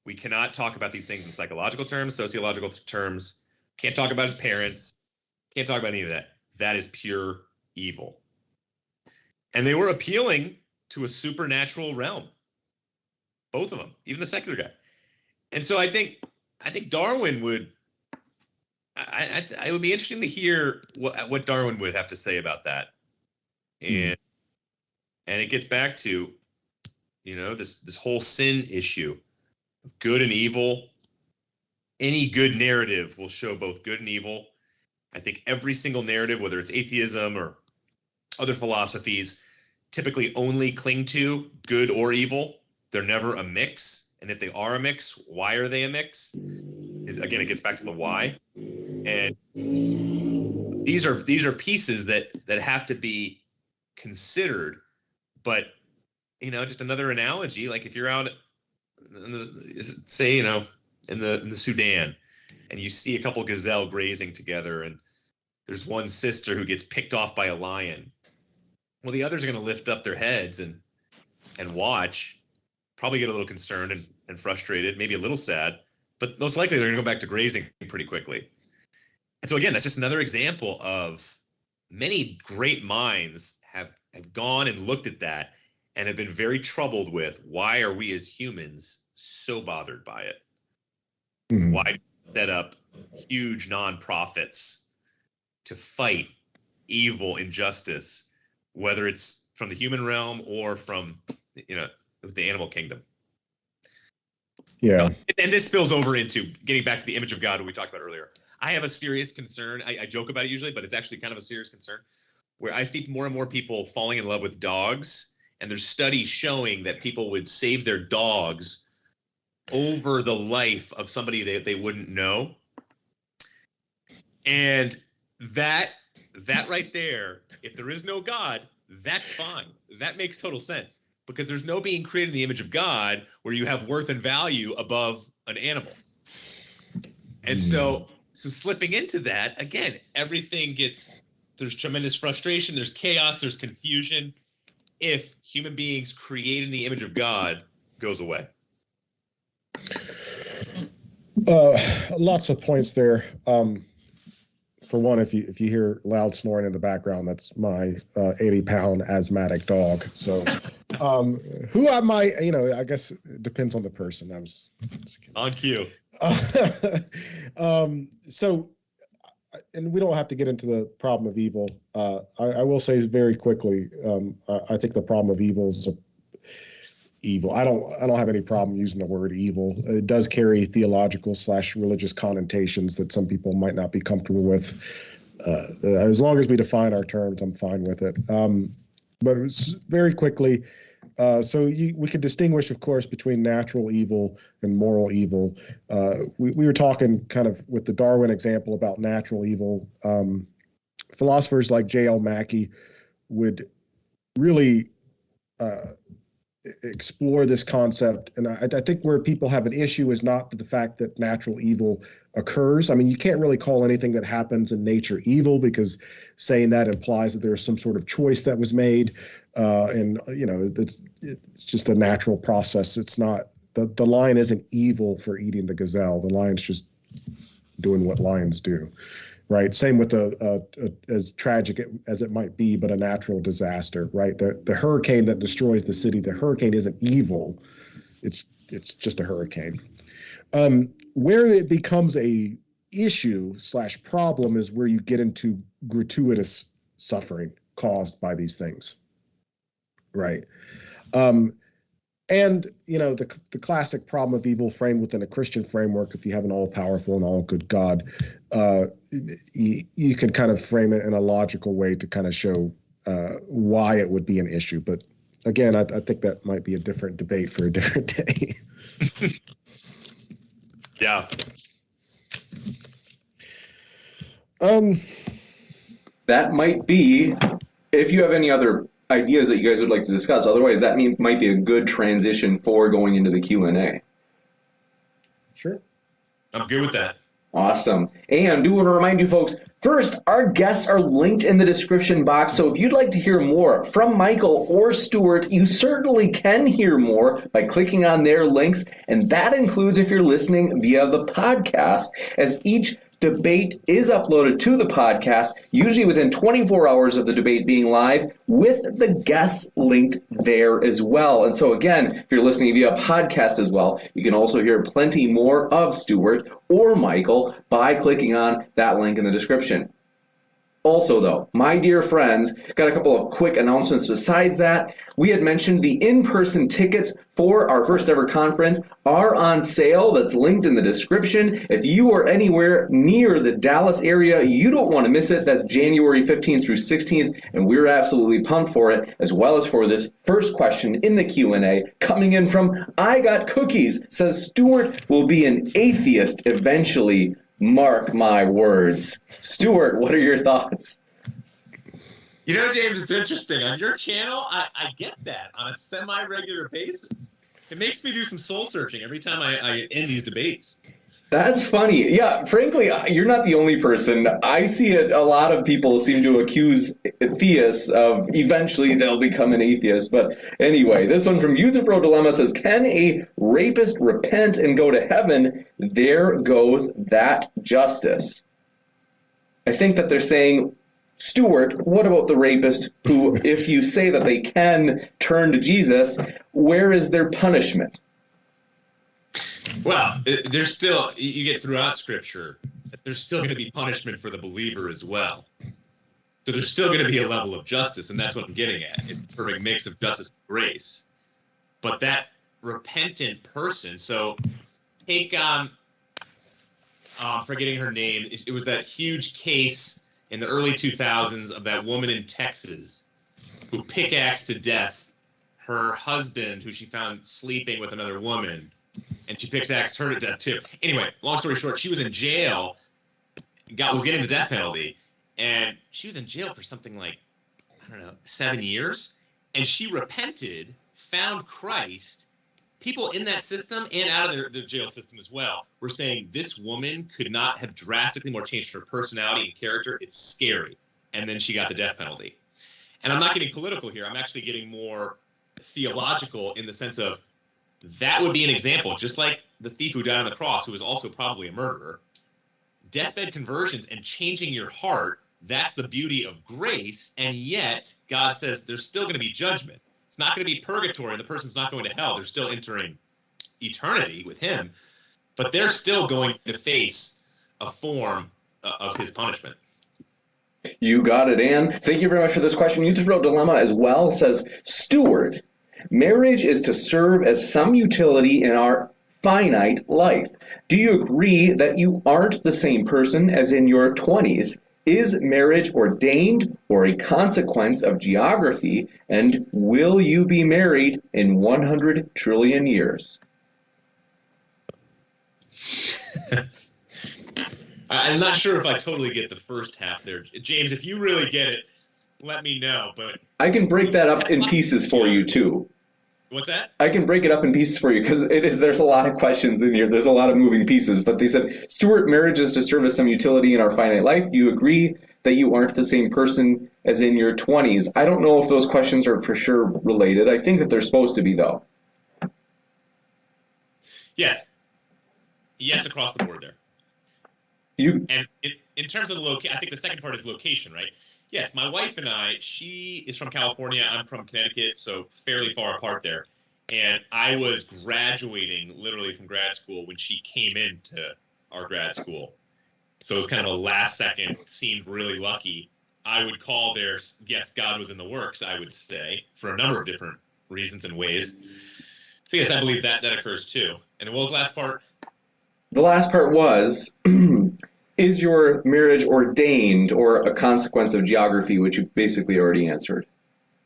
We cannot talk about these things in psychological terms, sociological terms. Can't talk about his parents. Can't talk about any of that. That is pure evil. And they were appealing to a supernatural realm. Both of them, even the secular guy. And so I think Darwin would. It would be interesting to hear what Darwin would have to say about that. And it gets back to, this whole sin issue of good and evil. Any good narrative will show both good and evil. I think every single narrative, whether it's atheism or other philosophies, typically only cling to good or evil. They're never a mix. And if they are a mix, why are they a mix? Again, it gets back to the why. And these are pieces that have to be considered. But, just another analogy, like if you're out in the Sudan, and you see a couple gazelle grazing together, and there's one sister who gets picked off by a lion. Well, the others are going to lift up their heads and watch, probably get a little concerned and frustrated, maybe a little sad, but most likely they're going to go back to grazing pretty quickly. And so again, that's just another example of many great minds have gone and looked at that and have been very troubled with, why are we as humans so bothered by it? Why set up huge nonprofits to fight evil, injustice, whether it's from the human realm or from, the animal kingdom? Yeah. And this spills over into getting back to the image of God, what we talked about earlier. I have a serious concern. I joke about it usually, but it's actually kind of a serious concern, where I see more and more people falling in love with dogs. And there's studies showing that people would save their dogs over the life of somebody that they wouldn't know. And that right there, if there is no God, that's fine. That makes total sense, because there's no being created in the image of God where you have worth and value above an animal. And so So slipping into that, again, there's tremendous frustration, there's chaos, there's confusion if human beings created in the image of God goes away. Lots of points there. For one, if you hear loud snoring in the background, that's my 80-pound asthmatic dog. So, who I might, I guess it depends on the person. I was on cue. So, and we don't have to get into the problem of evil. I will say very quickly, I think the problem of evil is evil. I don't have any problem using the word evil. It does carry theological / religious connotations that some people might not be comfortable with. As long as we define our terms, I'm fine with it. But very quickly, we could distinguish, of course, between natural evil and moral evil. We were talking kind of with the Darwin example about natural evil. Philosophers like J.L. Mackie would really explore this concept. And I think where people have an issue is not the fact that natural evil occurs. I mean, you can't really call anything that happens in nature evil, because saying that implies that there's some sort of choice that was made. It's just a natural process. It's not, the lion isn't evil for eating the gazelle. The lion's just doing what lions do. Right. Same with as tragic as it might be, but a natural disaster. Right. The hurricane that destroys the city, the hurricane isn't evil. It's just a hurricane. Where it becomes a issue / problem is where you get into gratuitous suffering caused by these things. Right. And, the classic problem of evil framed within a Christian framework, if you have an all-powerful and all-good God, you can kind of frame it in a logical way to kind of show why it would be an issue. But again, I think that might be a different debate for a different day. Yeah. That might be, if you have any other ideas that you guys would like to discuss. Otherwise, that might be a good transition for going into the Q&A. Sure. I'm good with that. Awesome. And do want to remind you folks, first, our guests are linked in the description box. So if you'd like to hear more from Michael or Stuart, you certainly can hear more by clicking on their links. And that includes if you're listening via the podcast, as each debate is uploaded to the podcast, usually within 24 hours of the debate being live, with the guests linked there as well. And so again, if you're listening via podcast as well, you can also hear plenty more of Stuart or Michael by clicking on that link in the description. Also, though, my dear friends, got a couple of quick announcements besides that. We had mentioned the in-person tickets for our first ever conference are on sale. That's linked in the description. If you are anywhere near the Dallas area, you don't want to miss it. That's January 15th through 16th, and we're absolutely pumped for it, as well as for this first question in the Q&A coming in from I Got Cookies. Says Stuart will be an atheist eventually. Mark my words. Stuart, what are your thoughts? James, it's interesting. On your channel, I get that on a semi-regular basis. It makes me do some soul searching every time I end these debates. That's funny. Yeah, frankly, you're not the only person. I see it. A lot of people seem to accuse theists of eventually they'll become an atheist. But anyway, this one from Euthyphro Dilemma says, can a rapist repent and go to heaven? There goes that justice. I think that they're saying, Stuart, what about the rapist who, if you say that they can turn to Jesus, where is their punishment? Well, there's still, you get throughout Scripture, there's still going to be punishment for the believer as well. So there's still going to be a level of justice, and that's what I'm getting at. It's a perfect mix of justice and grace. But that repentant person, so take, forgetting her name, it was that huge case in the early 2000s of that woman in Texas who pickaxed to death her husband, who she found sleeping with another woman. And she pickaxed her to death too. Anyway, long story short, she was in jail, was getting the death penalty, and she was in jail for something like, 7 years. And she repented, found Christ, people in that system and out of their jail system as well were saying this woman could not have drastically more changed her personality and character. It's scary. And then she got the death penalty. And I'm not getting political here. I'm actually getting more theological in the sense of that would be an example, just like the thief who died on the cross, who was also probably a murderer. Deathbed conversions and changing your heart, that's the beauty of grace. And yet God says there's still going to be judgment. It's not going to be purgatory and the person's not going to hell. They're still entering eternity with him, but they're still going to face a form of his punishment. You got it, Ann. Thank you very much for this question. You just wrote Dilemma as well. Says, Stuart, marriage is to serve as some utility in our finite life. Do you agree that you aren't the same person as in your 20s? Is marriage ordained or a consequence of geography? And will you be married in 100 trillion years? I'm not sure if I totally get the first half there. James, if you really get it, let me know. But I can break that up in pieces for you, too. What's that? I can break it up in pieces for you because there's a lot of questions in here. There's a lot of moving pieces. But they said, Stuart, marriage is to serve as some utility in our finite life. Do you agree that you aren't the same person as in your 20s? I don't know if those questions are for sure related. I think that they're supposed to be, though. Yes. Yes, across the board there. And in terms of the location, I think the second part is location, right? Yes, my wife and I, she is from California, I'm from Connecticut, so fairly far apart there. And I was graduating literally from grad school when she came into our grad school. So it was kind of a last second, seemed really lucky. I would call there, yes, God was in the works, I would say, for a number of different reasons and ways. So yes, I believe that occurs too. And what was the last part? The last part was, is your marriage ordained or a consequence of geography, which you basically already answered.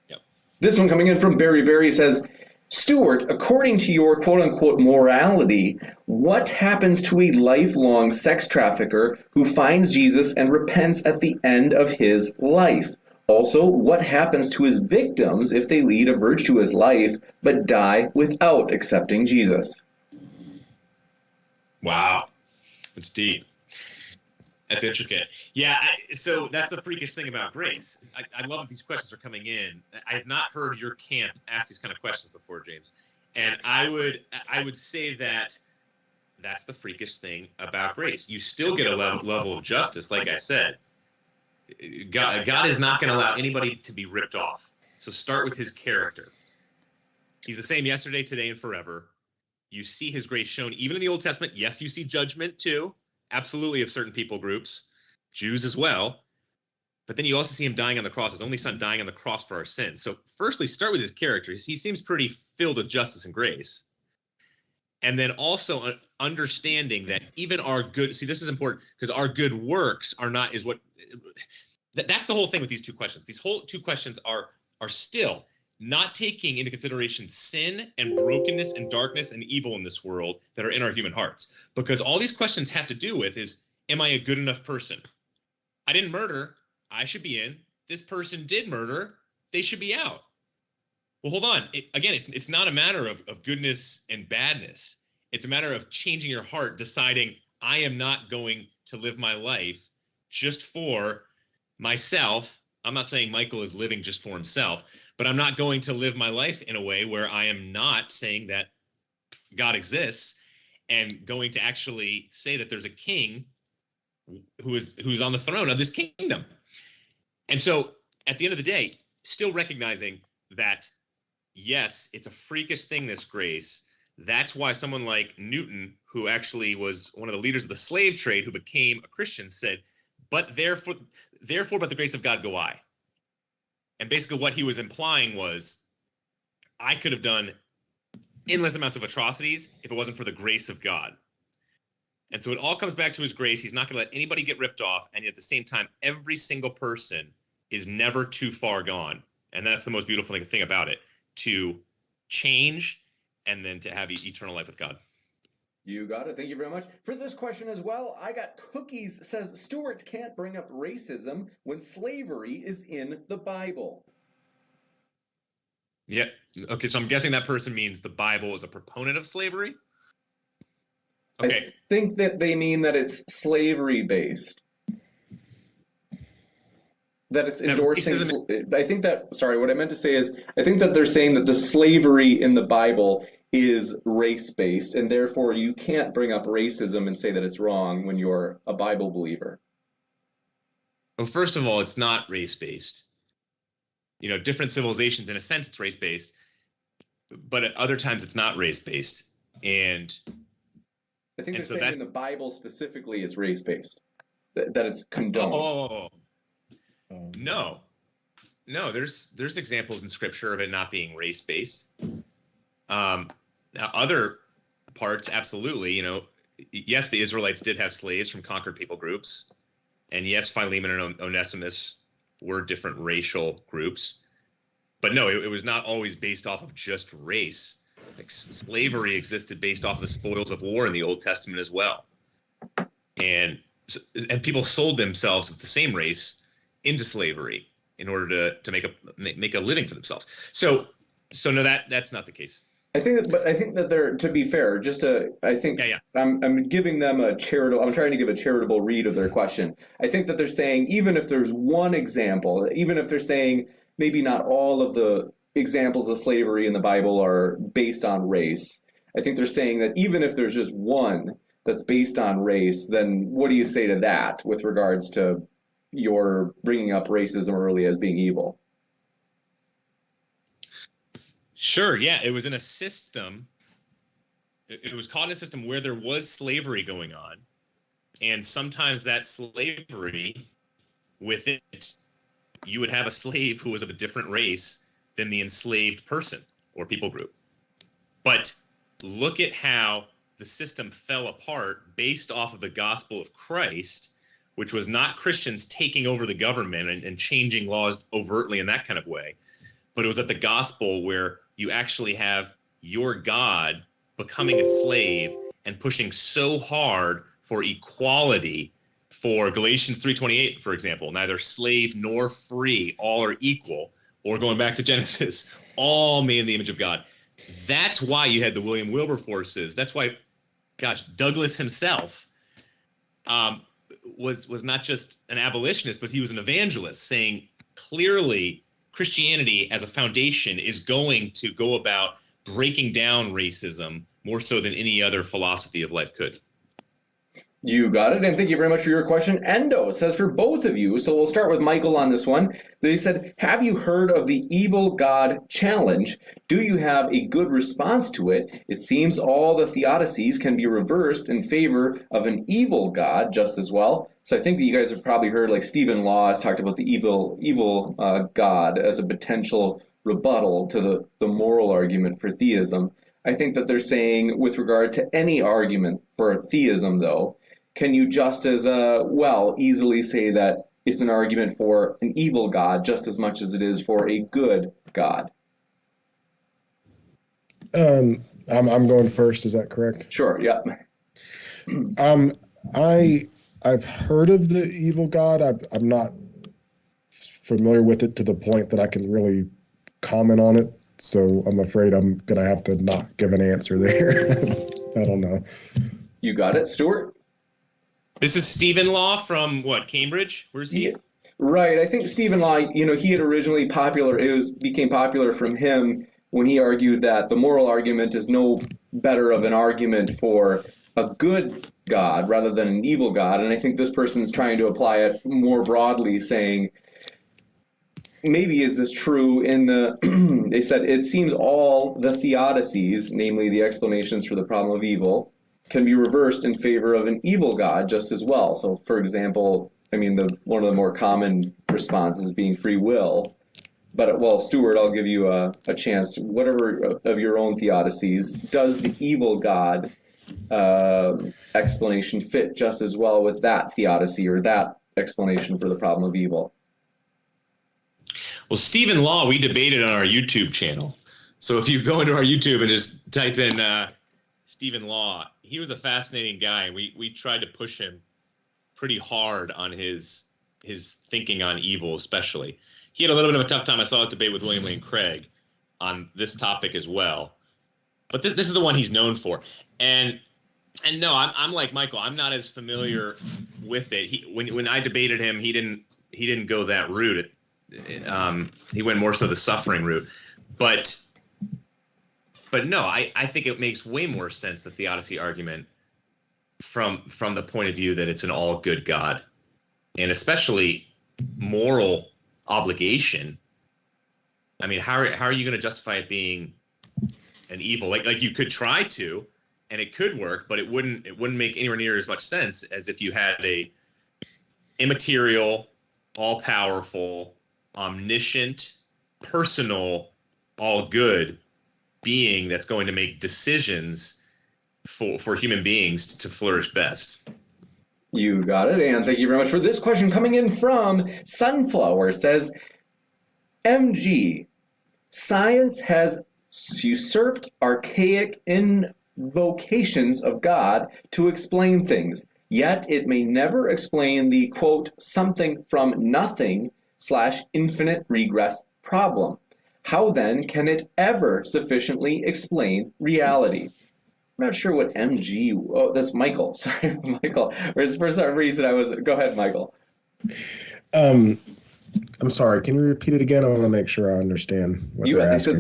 Yep. This one coming in from Barry says, Stuart, according to your quote-unquote morality, what happens to a lifelong sex trafficker who finds Jesus and repents at the end of his life? Also, what happens to his victims if they lead a virtuous life but die without accepting Jesus? Wow. That's deep. That's intricate. Yeah, so that's the freakish thing about grace. I love that these questions are coming in. I have not heard your camp ask these kind of questions before, James. And I would say that that's the freakish thing about grace. You still get a level of justice, like I said. God is not going to allow anybody to be ripped off. So start with his character. He's the same yesterday, today, and forever. You see his grace shown even in the Old Testament. Yes, you see judgment too. Absolutely, of certain people groups, Jews as well. But then you also see him dying on the cross, his only son dying on the cross for our sins. So firstly, start with his character. He seems pretty filled with justice and grace. And then also understanding that even our good, see, this is important because our good works are not, is what, that's the whole thing with these two questions. These whole two questions are still not taking into consideration sin and brokenness and darkness and evil in this world that are in our human hearts. Because all these questions have to do with is, am I a good enough person? I didn't murder, I should be in. This person did murder, they should be out. Well, hold on. It's not a matter of goodness and badness. It's a matter of changing your heart, deciding I am not going to live my life just for myself. I'm not saying Michael is living just for himself, but I'm not going to live my life in a way where I am not saying that God exists and going to actually say that there's a king who's on the throne of this kingdom. And so at the end of the day, still recognizing that, yes, it's a freakish thing, this grace. That's why someone like Newton, who actually was one of the leaders of the slave trade, who became a Christian, said, but therefore, but the grace of God go I. And basically what he was implying was, I could have done endless amounts of atrocities if it wasn't for the grace of God. And so it all comes back to his grace. He's not going to let anybody get ripped off. And yet at the same time, every single person is never too far gone. And that's the most beautiful thing about it, to change and then to have eternal life with God. You got it. Thank you very much. For this question as well, I got Cookies says, Stuart can't bring up racism when slavery is in the Bible. Yep. Okay, so I'm guessing that person means the Bible is a proponent of slavery. Okay. I think that they mean that it's slavery based. That it's endorsing. I think that, sorry, what I meant to say is, I think that they're saying that the slavery in the Bible is race based, and therefore you can't bring up racism and say that it's wrong when you're a Bible believer. Well, first of all, it's not race based. You know, different civilizations, in a sense, it's race based, but at other times it's not race based. And I think they're so saying in the Bible specifically it's race based, that it's condoned. No, there's examples in Scripture of it not being race based. Now, other parts, absolutely. You know, yes, the Israelites did have slaves from conquered people groups, and yes, Philemon and Onesimus were different racial groups, but no, it was not always based off of just race. Like, slavery existed based off of the spoils of war in the Old Testament as well, and people sold themselves of the same race into slavery in order to make a living for themselves. So no, that's not the case. I think that they're, to be fair, I'm giving them I'm trying to give a charitable read of their question. I think that they're saying, even if there's one example, even if they're saying maybe not all of the examples of slavery in the Bible are based on race, I think they're saying that even if there's just one that's based on race, then what do you say to that with regards to your bringing up racism early as being evil? Sure, yeah, it was in a system. It was caught in a system where there was slavery going on, and sometimes that slavery, within it, you would have a slave who was of a different race than the enslaved person or people group. But look at how the system fell apart based off of the gospel of Christ, which was not Christians taking over the government and changing laws overtly in that kind of way, but it was at the gospel where you actually have your God becoming a slave and pushing so hard for equality, for Galatians 3:28, for example, neither slave nor free, all are equal, or going back to Genesis, all made in the image of God. That's why you had the William Wilberforces. That's why, Douglas himself was not just an abolitionist, but he was an evangelist, saying clearly Christianity as a foundation is going to go about breaking down racism more so than any other philosophy of life could. You got it, and thank you very much for your question. Endo says for both of you, so we'll start with Michael on this one. They said, have you heard of the evil God challenge? Do you have a good response to it? It seems all the theodicies can be reversed in favor of an evil God just as well. So I think that you guys have probably heard, like, Stephen Law has talked about the evil God as a potential rebuttal to the moral argument for theism. I think that they're saying, with regard to any argument for theism, though, can you just as easily say that it's an argument for an evil God just as much as it is for a good God? I'm going first. Is that correct? Sure. Yeah. I've heard of the evil God. I'm not familiar with it to the point that I can really comment on it. So I'm afraid I'm gonna have to not give an answer there. I don't know. You got it, Stuart? This is Stephen Law from what, Cambridge? Where's he? Yeah, right. I think Stephen Law, he had originally became popular from him when he argued that the moral argument is no better of an argument for a good God rather than an evil God. And I think this person's trying to apply it more broadly, saying, maybe is this true in they said, it seems all the theodicies, namely the explanations for the problem of evil, can be reversed in favor of an evil God just as well. So, for example, one of the more common responses being free will. But, Stuart, I'll give you a chance. Whatever of your own theodicies, does the evil God explanation fit just as well with that theodicy or that explanation for the problem of evil? Well, Stephen Law, we debated on our YouTube channel. So if you go into our YouTube and just type in Stephen Law, he was a fascinating guy. We tried to push him pretty hard on his thinking on evil, especially. He had a little bit of a tough time. I saw his debate with William Lane Craig, on this topic as well. But this is the one he's known for. And no, I'm like Michael. I'm not as familiar with it. When I debated him, he didn't go that route. He went more so the suffering route. But no, I think it makes way more sense, the theodicy argument, from the point of view that it's an all good God, and especially moral obligation. I mean, how are you going to justify it being an evil? Like you could try to, and it could work, but it wouldn't make anywhere near as much sense as if you had a immaterial, all powerful, omniscient, personal, all good being that's going to make decisions for human beings to flourish best. You got it, and thank you very much for this question coming in from Sunflower. Says, MG, science has usurped archaic invocations of God to explain things, yet it may never explain the, quote, something from nothing / infinite regress problem. How then can it ever sufficiently explain reality? I'm not sure what MG. Oh, that's Michael. Sorry, Michael. For some reason, go ahead, Michael. I'm sorry. Can you repeat it again? I want to make sure I understand what they're asking.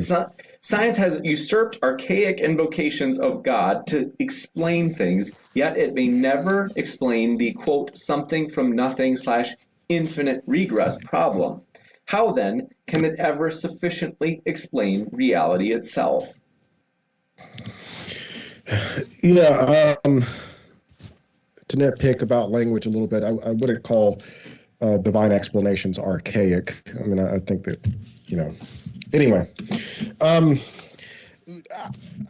Science has usurped archaic invocations of God to explain things, yet it may never explain the, quote, something from nothing / infinite regress problem. How then can it ever sufficiently explain reality itself? Yeah, to nitpick about language a little bit, I wouldn't call divine explanations archaic. I mean, I think that, anyway.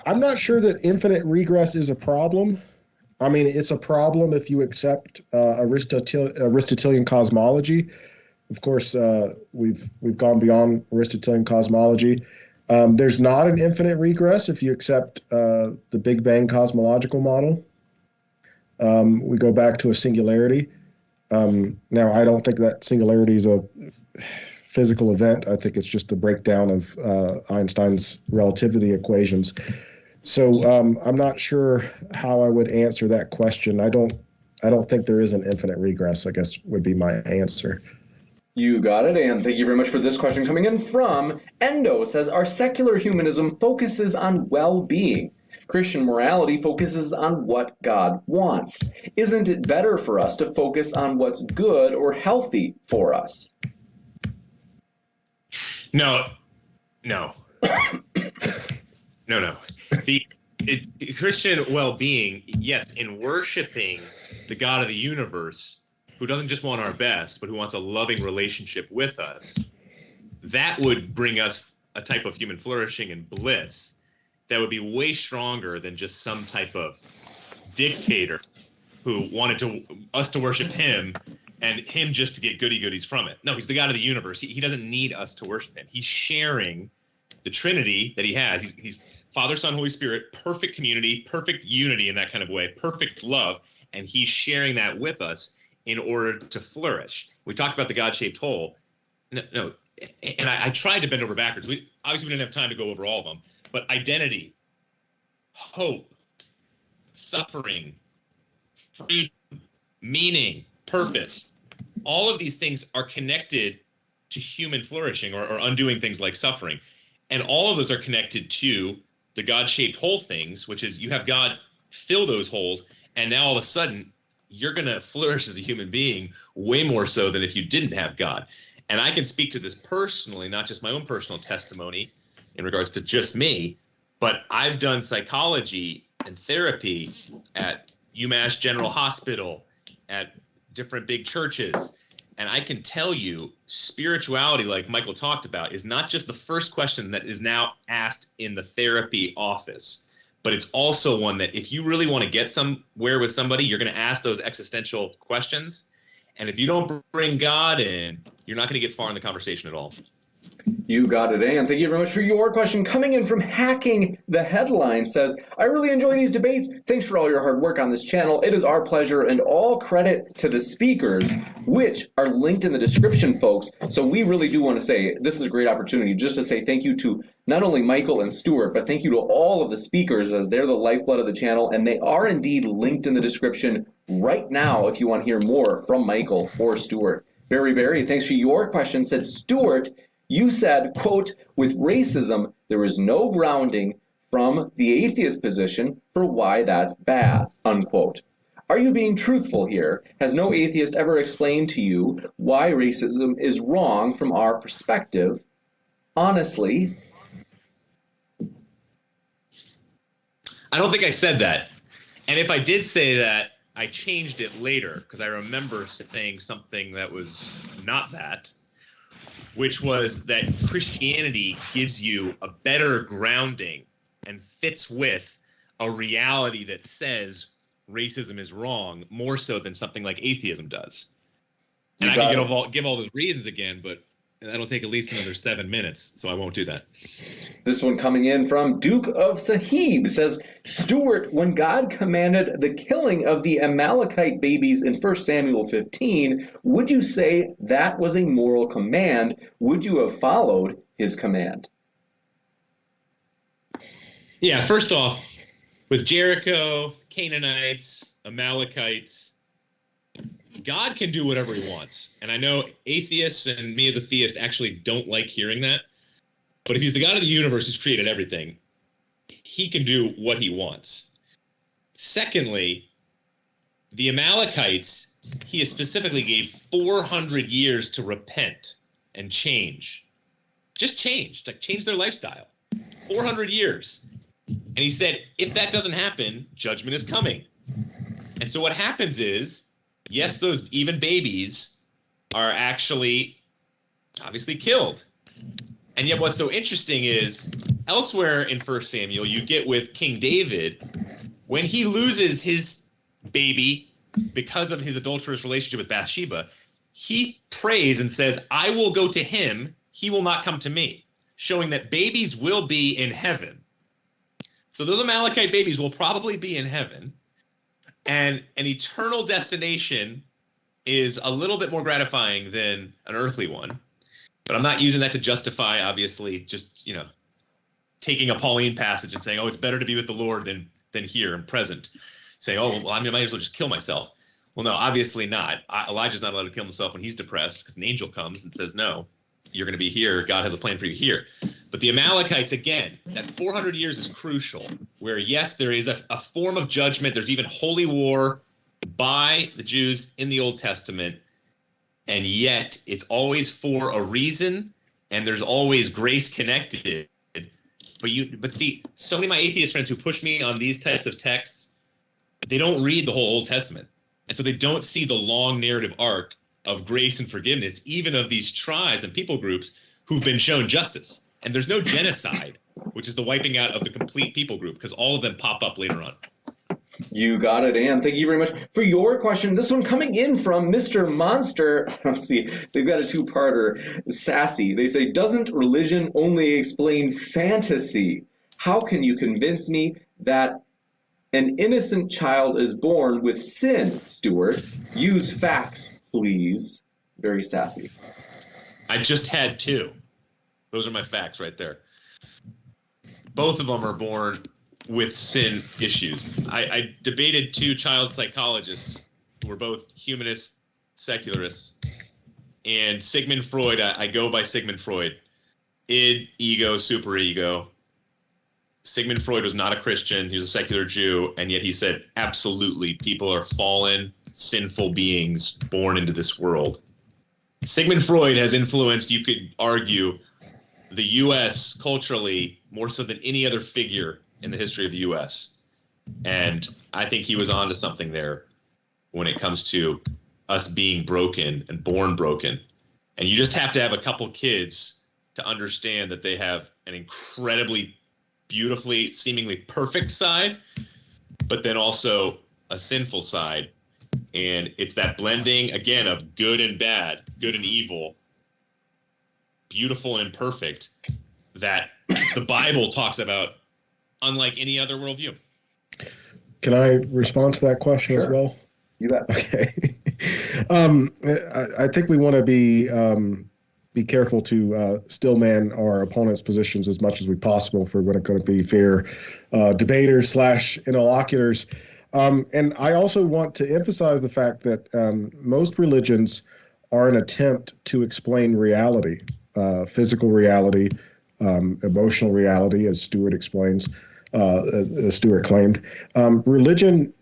I'm not sure that infinite regress is a problem. I mean, it's a problem if you accept Aristotelian cosmology. Of course, we've gone beyond Aristotelian cosmology. There's not an infinite regress if you accept the Big Bang cosmological model. We go back to a singularity. Now, I don't think that singularity is a physical event. I think it's just the breakdown of Einstein's relativity equations. So I'm not sure how I would answer that question. I don't think there is an infinite regress, I guess would be my answer. You got it, and thank you very much for this question coming in from Endo. Says, our secular humanism focuses on well-being. Christian morality focuses on what God wants. Isn't it better for us to focus on what's good or healthy for us? No. No. The Christian well-being, yes, in worshiping the God of the universe, who doesn't just want our best, but who wants a loving relationship with us, that would bring us a type of human flourishing and bliss that would be way stronger than just some type of dictator who wanted us to worship him and him just to get goodies from it. No, he's the God of the universe. He doesn't need us to worship him. He's sharing the Trinity that he has. He's Father, Son, Holy Spirit, perfect community, perfect unity in that kind of way, perfect love, and he's sharing that with us in order to flourish. We talked about the God-shaped hole. No, and I tried to bend over backwards. Obviously, we didn't have time to go over all of them, but identity, hope, suffering, freedom, meaning, purpose, all of these things are connected to human flourishing or undoing things like suffering. And all of those are connected to the God-shaped hole things, which is you have God fill those holes, and now all of a sudden, you're going to flourish as a human being way more so than if you didn't have God. And I can speak to this personally, not just my own personal testimony in regards to just me, but I've done psychology and therapy at UMass General Hospital, at different big churches. And I can tell you, spirituality, like Michael talked about, is not just the first question that is now asked in the therapy office, but it's also one that if you really want to get somewhere with somebody, you're going to ask those existential questions. And if you don't bring God in, you're not going to get far in the conversation at all. You got it, and thank you very much for your question. Coming in from Hacking the Headline says, I really enjoy these debates. Thanks for all your hard work on this channel. It is our pleasure, and all credit to the speakers, which are linked in the description, folks. So we really do want to say this is a great opportunity just to say thank you to not only Michael and Stuart, but thank you to all of the speakers, as they're the lifeblood of the channel, and they are indeed linked in the description right now if you want to hear more from Michael or Stuart. Barry, thanks for your question. Said, Stuart, you said, quote, with racism, there is no grounding from the atheist position for why that's bad, unquote. Are you being truthful here? Has no atheist ever explained to you why racism is wrong from our perspective? Honestly. I don't think I said that. And if I did say that, I changed it later because I remember saying something that was not that, which was that Christianity gives you a better grounding and fits with a reality that says racism is wrong more so than something like atheism does. And I can give all those reasons again, but that'll take at least another 7 minutes, so I won't do that. This one coming in from Duke of Sahib says, Stuart, when God commanded the killing of the Amalekite babies in 1 Samuel 15, would you say that was a moral command? Would you have followed his command? Yeah, first off, with Jericho, Canaanites, Amalekites, God can do whatever he wants. And I know atheists and me as a theist actually don't like hearing that. But if he's the God of the universe who's created everything, he can do what he wants. Secondly, the Amalekites, he specifically gave 400 years to repent and change. Just change, like change their lifestyle. 400 years. And he said, if that doesn't happen, judgment is coming. And so what happens is, yes, those even babies are actually obviously killed. And yet what's so interesting is elsewhere in 1 Samuel, you get with King David, when he loses his baby because of his adulterous relationship with Bathsheba, he prays and says, I will go to him, he will not come to me, showing that babies will be in heaven. So those Amalekite babies will probably be in heaven. And an eternal destination is a little bit more gratifying than an earthly one. But I'm not using that to justify, obviously, just, taking a Pauline passage and saying, oh, it's better to be with the Lord than here and present. Saying, oh, well, I might as well just kill myself. Well, no, obviously not. Elijah's not allowed to kill himself when he's depressed because an angel comes and says, no, you're going to be here. God has a plan for you here. But the Amalekites, again, that 400 years is crucial, where, yes, there is a form of judgment. There's even holy war by the Jews in the Old Testament, and yet it's always for a reason, and there's always grace connected. But see, so many of my atheist friends who push me on these types of texts, they don't read the whole Old Testament, and so they don't see the long narrative arc of grace and forgiveness, even of these tribes and people groups who've been shown justice. And there's no genocide, which is the wiping out of the complete people group, because all of them pop up later on. You got it, Ann. Thank you very much for your question. This one coming in from Mr. Monster. Let's see. They've got a two-parter. Sassy. They say, doesn't religion only explain fantasy? How can you convince me that an innocent child is born with sin, Stuart? Use facts, please. Very sassy. I just had two. Those are my facts right there. Both of them are born with sin issues. I debated two child psychologists who were both humanists, secularists. And Sigmund Freud, I go by Sigmund Freud. Id, ego, superego. Sigmund Freud was not a Christian. He was a secular Jew. And yet he said, absolutely, people are fallen, sinful beings born into this world. Sigmund Freud has influenced, you could argue, the U.S. culturally more so than any other figure in the history of the U.S. And I think he was onto something there when it comes to us being broken and born broken. And you just have to have a couple kids to understand that they have an incredibly beautifully, seemingly perfect side, but then also a sinful side. And it's that blending, again, of good and bad, good and evil, beautiful and imperfect that the Bible talks about, unlike any other worldview. Can I respond to that question as well? You bet. Okay. I think we want to be careful to still man our opponents' positions as much as we possible for what are going to be fair debaters / interlocutors. And I also want to emphasize the fact that most religions are an attempt to explain reality, physical reality, emotional reality, as Stewart explains, as Stewart claimed. Religion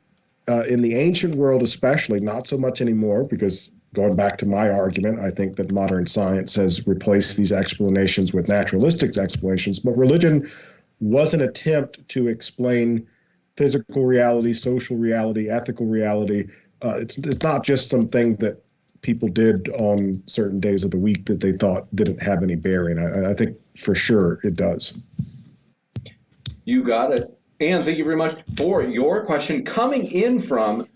in the ancient world especially, not so much anymore, because going back to my argument, I think that modern science has replaced these explanations with naturalistic explanations, but religion was an attempt to explain physical reality, social reality, ethical reality. It's not just something that people did on certain days of the week that they thought didn't have any bearing. I think for sure it does. You got it. And thank you very much for your question coming in from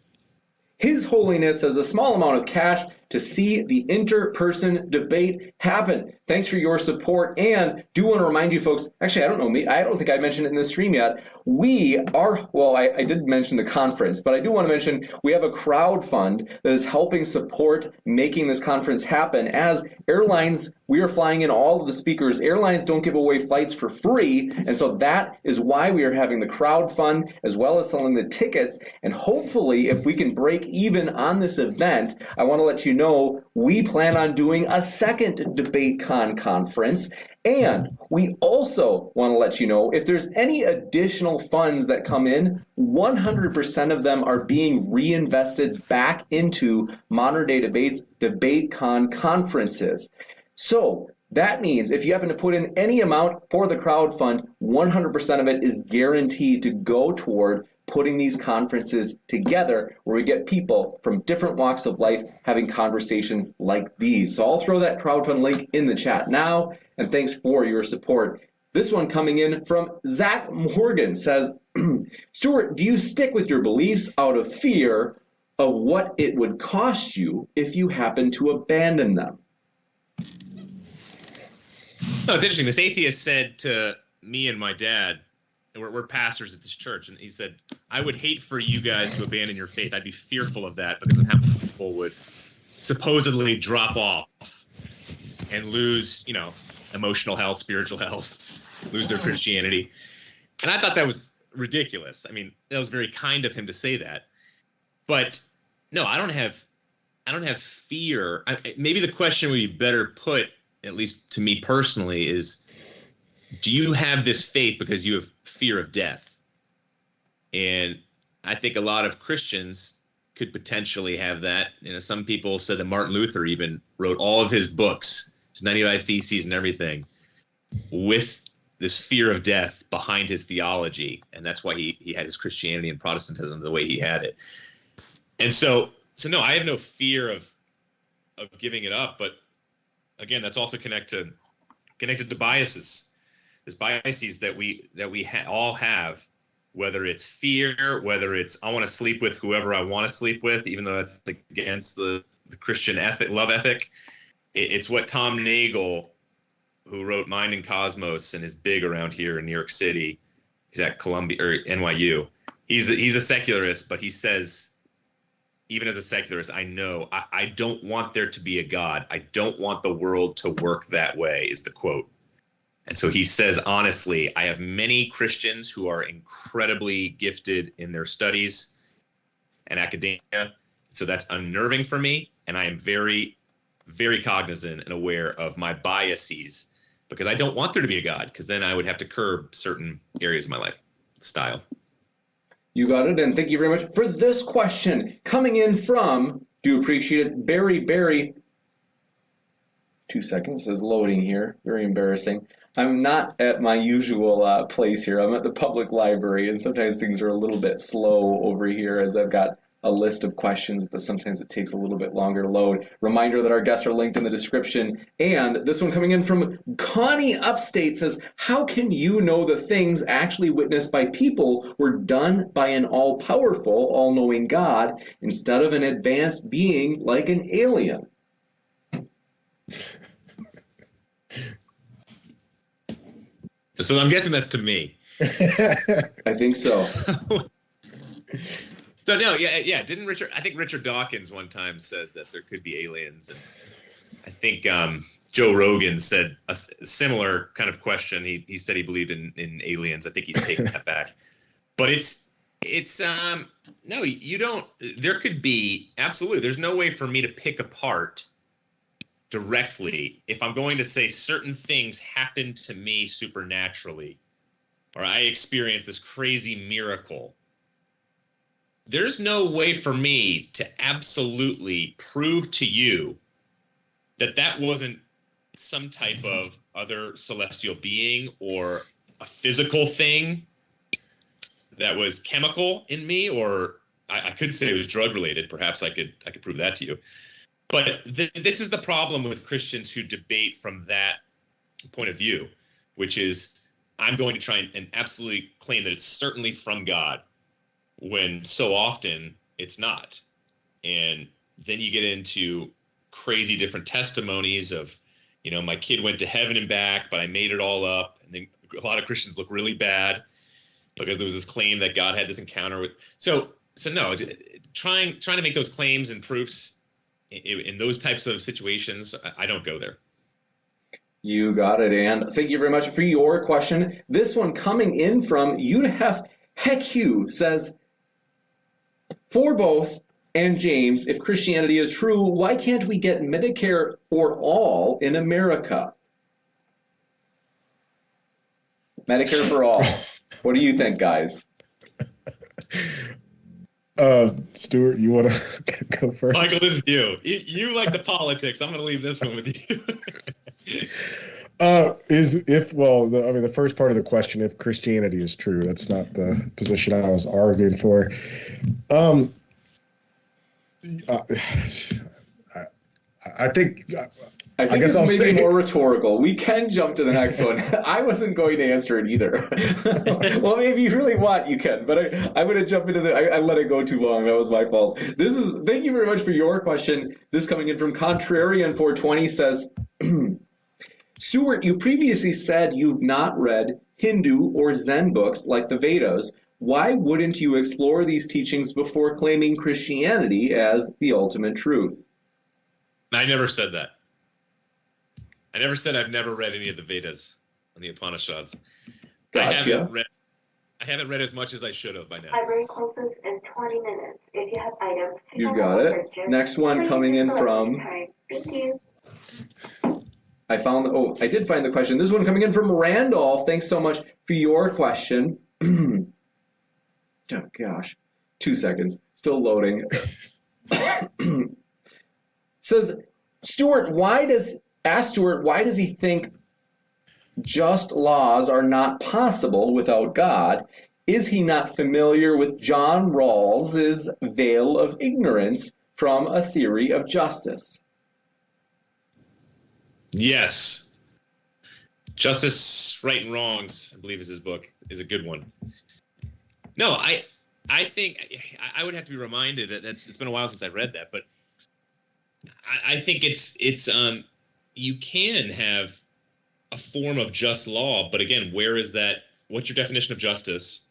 His Holiness has a small amount of cash to see the inter-person debate happen. Thanks for your support, and do want to remind you folks, actually, I don't think I mentioned it in the stream yet. We are, well, I did mention the conference, but I do want to mention we have a crowd fund that is helping support making this conference happen. As airlines, we are flying in all of the speakers. Airlines don't give away flights for free, and so that is why we are having the crowd fund as well as selling the tickets. And hopefully, if we can break even on this event, I want to let you know we plan on doing a second DebateCon conference. And we also want to let you know if there's any additional funds that come in, 100% of them are being reinvested back into modern day debates, DebateCon conferences. So that means if you happen to put in any amount for the crowd fund, 100% of it is guaranteed to go toward putting these conferences together where we get people from different walks of life having conversations like these. So I'll throw that crowdfund link in the chat now, and thanks for your support. This one coming in from Zach Morgan says, Stuart, do you stick with your beliefs out of fear of what it would cost you if you happen to abandon them? No, it's interesting. This atheist said to me and my dad, we're pastors at this church, and he said, I would hate for you guys to abandon your faith. I'd be fearful of that because of how many people would supposedly drop off and lose, emotional health, spiritual health, lose their Christianity. And I thought that was ridiculous. I mean, that was very kind of him to say that. But no, I don't have fear. Maybe the question would be better put, at least to me personally, is, do you have this faith because you have fear of death? And I think a lot of Christians could potentially have that. Some people said that Martin Luther even wrote all of his books, his 95 Theses and everything, with this fear of death behind his theology. And that's why he had his Christianity and Protestantism the way he had it. And so no, I have no fear of giving it up. But again, that's also connected to biases. There's biases that we all have, whether it's fear, whether it's I want to sleep with whoever I want to sleep with, even though that's against the Christian love ethic. It's what Tom Nagel, who wrote Mind and Cosmos and is big around here in New York City, he's at Columbia or NYU. He's a secularist, but he says, even as a secularist, I don't want there to be a God. I don't want the world to work that way, is the quote. And so he says, honestly, I have many Christians who are incredibly gifted in their studies and academia. So that's unnerving for me. And I am very, very cognizant and aware of my biases because I don't want there to be a God, because then I would have to curb certain areas of my life style. You got it, and thank you very much for this question coming in from, do appreciate it, Barry. 2 seconds, is loading here, very embarrassing. I'm not at my usual place here. I'm at the public library, and sometimes things are a little bit slow over here as I've got a list of questions, but sometimes it takes a little bit longer to load. Reminder that our guests are linked in the description. And this one coming in from Connie Upstate says, how can you know the things actually witnessed by people were done by an all-powerful, all-knowing God instead of an advanced being like an alien? So I'm guessing that's to me. I think so. So no, yeah. I think Richard Dawkins one time said that there could be aliens, and I think Joe Rogan said a similar kind of question. He said he believed in aliens. I think he's taken that back. But it's no, you don't. There could be, absolutely. There's no way for me to pick apart directly if I'm going to say certain things happened to me supernaturally, or I experienced this crazy miracle. There's no way for me to absolutely prove to you that wasn't some type of other celestial being or a physical thing that was chemical in me, or I could say it was drug related. Perhaps I could prove that to you. But this is the problem with Christians who debate from that point of view, which is I'm going to try and absolutely claim that it's certainly from God, when so often it's not. And then you get into crazy different testimonies of, my kid went to heaven and back, but I made it all up. And then a lot of Christians look really bad because there was this claim that God had this encounter with. So no, trying to make those claims and proofs in those types of situations, I don't go there. You got it, and thank you very much for your question. This one coming in from Udhef Hekhu says, for both and James, if Christianity is true, why can't we get Medicare for all in America? Medicare for all. What do you think, guys? Stuart, you want to go first? Michael, this is you. You like the politics. I'm going to leave this one with you. The first part of the question, if Christianity is true, that's not the position I was arguing for. I think guess I'll maybe more rhetorical. We can jump to the next one. I wasn't going to answer it either. Well, if you really want, you can. But I'm going to jump into I let it go too long. That was my fault. Thank you very much for your question. This coming in from Contrarian420 says, Stewart, you previously said you've not read Hindu or Zen books like the Vedas. Why wouldn't you explore these teachings before claiming Christianity as the ultimate truth? I never said that. I never said I've never read any of the Vedas and the Upanishads. Gotcha. I haven't read as much as I should have by now. Library closes in 20 minutes. If you have items, you got it. Next one coming in from. Thank you. I did find the question. This one coming in from Randolph. Thanks so much for your question. Oh gosh, 2 seconds. Still loading. Says Stewart, why does he think just laws are not possible without God? Is he not familiar with John Rawls's veil of ignorance from A Theory of Justice? Yes. Justice, Right and Wrongs, I believe is his book, is a good one. No, I think I would have to be reminded that it's been a while since I read that, but I think it's you can have a form of just law, but again, where is that? What's your definition of justice?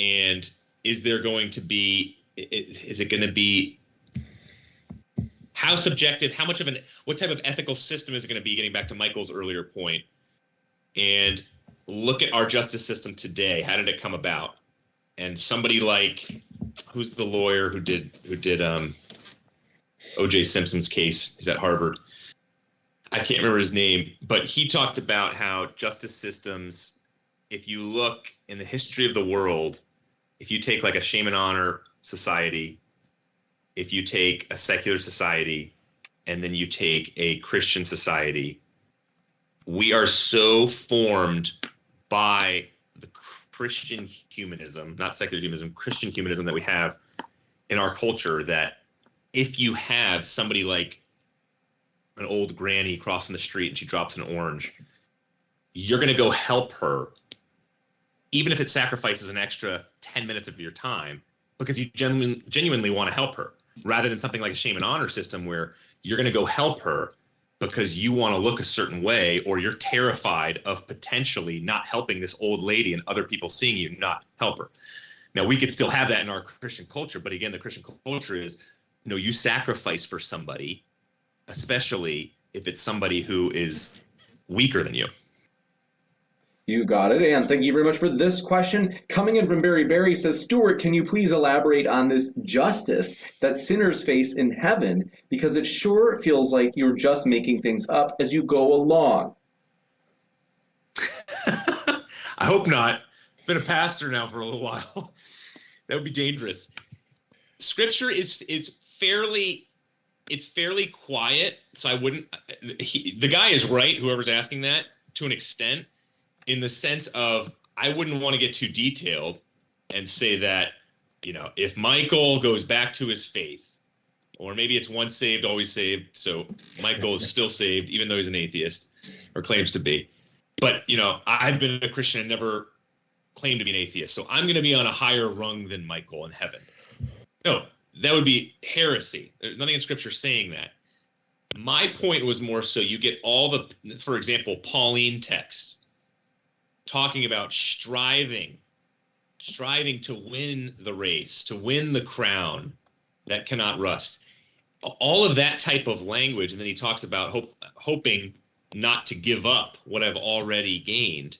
And is there going to be? Is it going to be? How subjective? How much of what type of ethical system is it going to be? Getting back to Michael's earlier point, and look at our justice system today. How did it come about? And somebody like, who's the lawyer who did O.J. Simpson's case? He's at Harvard. I can't remember his name, but he talked about how justice systems, if you look in the history of the world, if you take like a shame and honor society, if you take a secular society, and then you take a Christian society, we are so formed by the Christian humanism, not secular humanism, Christian humanism that we have in our culture, that if you have somebody like an old granny crossing the street and she drops an orange, you're going to go help her, even if it sacrifices an extra 10 minutes of your time, because you genuinely want to help her, rather than something like a shame and honor system where you're going to go help her because you want to look a certain way, or you're terrified of potentially not helping this old lady and other people seeing you not help her. Now, we could still have that in our Christian culture, but again, the Christian culture is, you sacrifice for somebody, especially if it's somebody who is weaker than you. You got it. And thank you very much for this question. Coming in from Barry says, Stuart, can you please elaborate on this justice that sinners face in heaven? Because it sure feels like you're just making things up as you go along. I hope not. Been a pastor now for a little while. That would be dangerous. Scripture is fairly quiet, so I wouldn't. The guy is right, whoever's asking that, to an extent, in the sense of I wouldn't want to get too detailed and say that, if Michael goes back to his faith, or maybe it's once saved, always saved, so Michael is still saved, even though he's an atheist, or claims to be. But, I've been a Christian and never claimed to be an atheist, so I'm going to be on a higher rung than Michael in heaven. No, that would be heresy. There's nothing in Scripture saying that. My point was more so you get all the, for example, Pauline texts talking about striving to win the race, to win the crown that cannot rust. All of that type of language, and then he talks about hoping not to give up what I've already gained.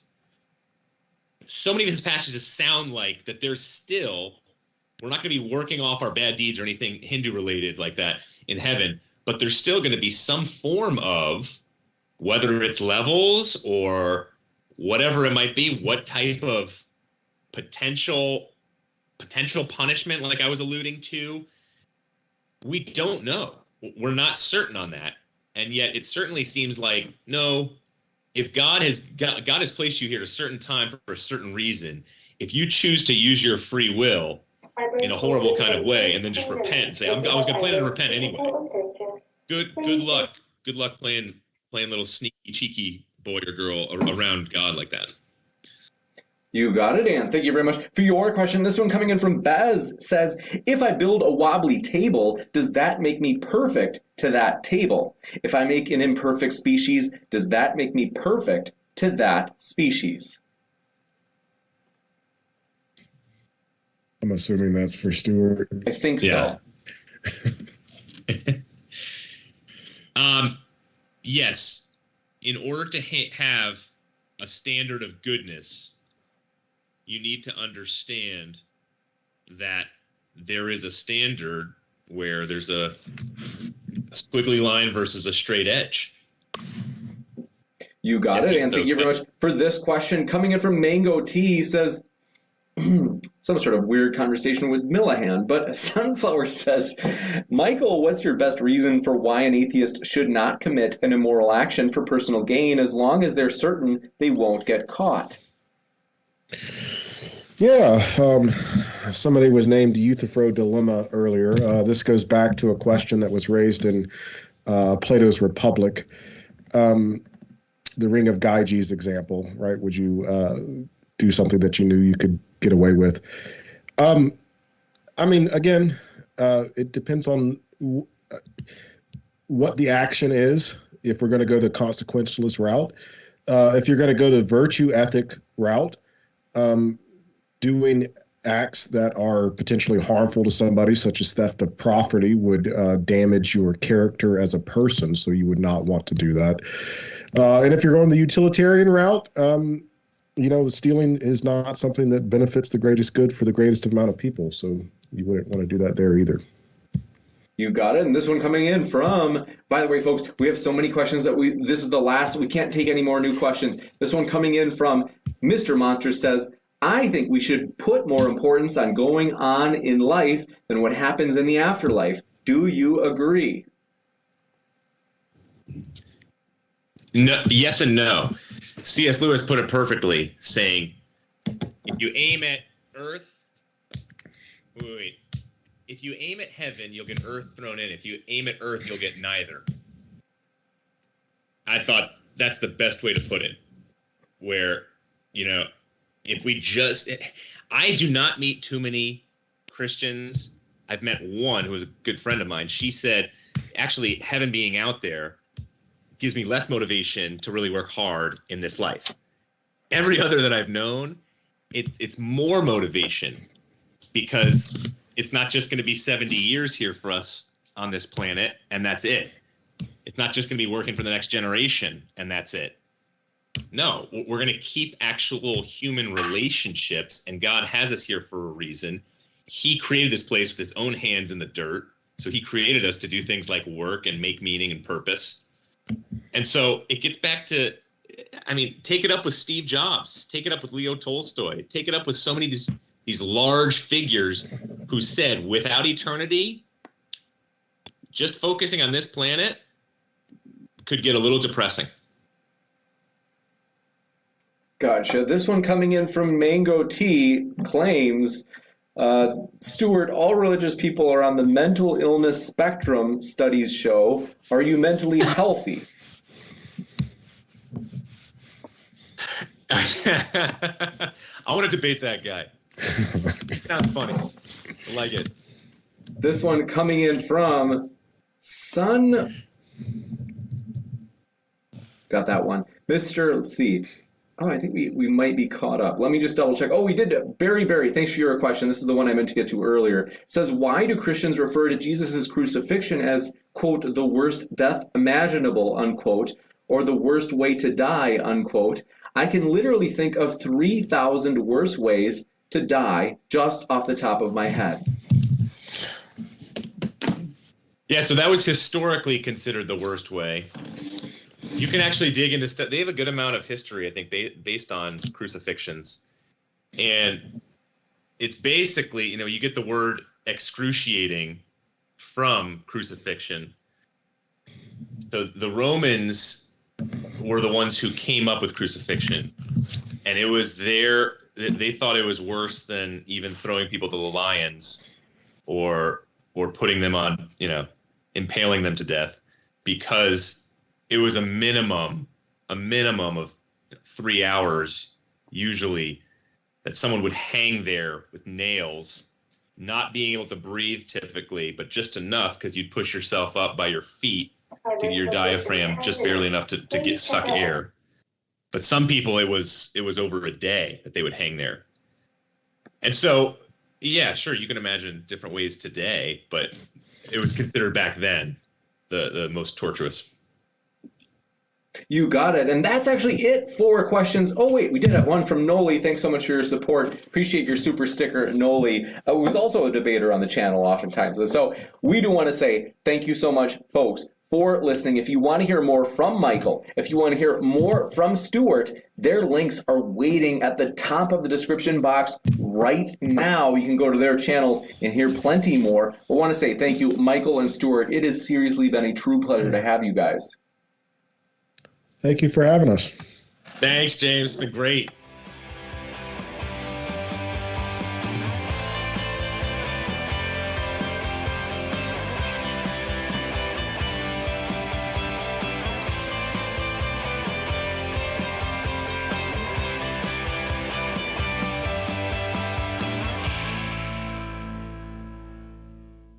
So many of his passages sound like that there's still, we're not going to be working off our bad deeds or anything Hindu related like that in heaven, but there's still going to be some form of, whether it's levels or whatever it might be, what type of potential punishment, like I was alluding to, we don't know. We're not certain on that. And yet it certainly seems like, no, if God has placed you here at a certain time for a certain reason, if you choose to use your free will in a horrible kind of way and then just repent and say, I was going to plan to repent anyway. Good luck. Good luck playing little sneaky, cheeky boy or girl around God like that. You got it, and thank you very much for your question. This one coming in from Bez says, if I build a wobbly table, does that make me perfect to that table? If I make an imperfect species, does that make me perfect to that species? I'm assuming that's for Stewart. I think so. Yes. In order to have a standard of goodness, you need to understand that there is a standard where there's a squiggly line versus a straight edge. You got it, and thank you very much for this question. Coming in from Mango Tea says, some sort of weird conversation with Millahan, but Sunflower says, Michael, what's your best reason for why an atheist should not commit an immoral action for personal gain as long as they're certain they won't get caught? Yeah, somebody was named Euthyphro Dilemma earlier. This goes back to a question that was raised in Plato's Republic. The Ring of Gyges example, right? Would you do something that you knew you could get away with? I mean, again, it depends on what the action is. If we're going to go the consequentialist route, if you're going to go the virtue ethic route, doing acts that are potentially harmful to somebody, such as theft of property, would damage your character as a person, so you would not want to do that. And if you're going the utilitarian route, stealing is not something that benefits the greatest good for the greatest amount of people, so you wouldn't want to do that there either. You got it. And this one coming in from, by the way, folks, we have so many questions that this is the last, we can't take any more new questions. This one coming in from Mr. Monsters says, I think we should put more importance on going on in life than what happens in the afterlife. Do you agree? No, yes and no. C.S. Lewis put it perfectly, saying, if you aim at earth, wait. If you aim at heaven, you'll get earth thrown in. If you aim at earth, you'll get neither. I thought that's the best way to put it. Where, if we just, I do not meet too many Christians. I've met one who was a good friend of mine. She said, actually, heaven being out there, gives me less motivation to really work hard in this life. Every other that I've known, it's more motivation, because it's not just going to be 70 years here for us on this planet and that's it. It's not just going to be working for the next generation and that's it. No, we're going to keep actual human relationships, and God has us here for a reason. He created this place with his own hands in the dirt. So he created us to do things like work and make meaning and purpose. And so it gets back to, I mean, take it up with Steve Jobs, take it up with Leo Tolstoy, take it up with so many of these large figures who said, without eternity, just focusing on this planet could get a little depressing. Gotcha. This one coming in from Mango Tea claims, Stuart, all religious people are on the mental illness spectrum, studies show. Are you mentally healthy? I want to debate that guy. Sounds funny. I like it. This one coming in from Sun. Got that one. Let's see. Oh, I think we might be caught up. Let me just double check. Oh, we did. Barry, thanks for your question. This is the one I meant to get to earlier. It says, why do Christians refer to Jesus' crucifixion as, quote, the worst death imaginable, unquote, or the worst way to die, unquote? I can literally think of 3,000 worse ways to die just off the top of my head. Yeah, so that was historically considered the worst way. You can actually dig into stuff. They have a good amount of history, I think, based on crucifixions. And it's basically, you get the word excruciating from crucifixion. So the Romans were the ones who came up with crucifixion. And it was they thought it was worse than even throwing people to the lions or putting them on, impaling them to death, because it was a minimum of 3 hours, usually, that someone would hang there with nails, not being able to breathe typically, but just enough because you'd push yourself up by your feet to get your diaphragm just barely enough to suck air. But some people, it was over a day that they would hang there. And so, yeah, sure, you can imagine different ways today, but it was considered back then the most torturous. You got it. And that's actually it for questions. Oh, wait, we did have one from Noli. Thanks so much for your support. Appreciate your super sticker, Noli, who's also a debater on the channel oftentimes. So we do want to say thank you so much, folks, for listening. If you want to hear more from Michael, if you want to hear more from Stuart, their links are waiting at the top of the description box right now. You can go to their channels and hear plenty more. I want to say thank you, Michael and Stuart. It has seriously been a true pleasure to have you guys. Thank you for having us. Thanks, James. It's been great.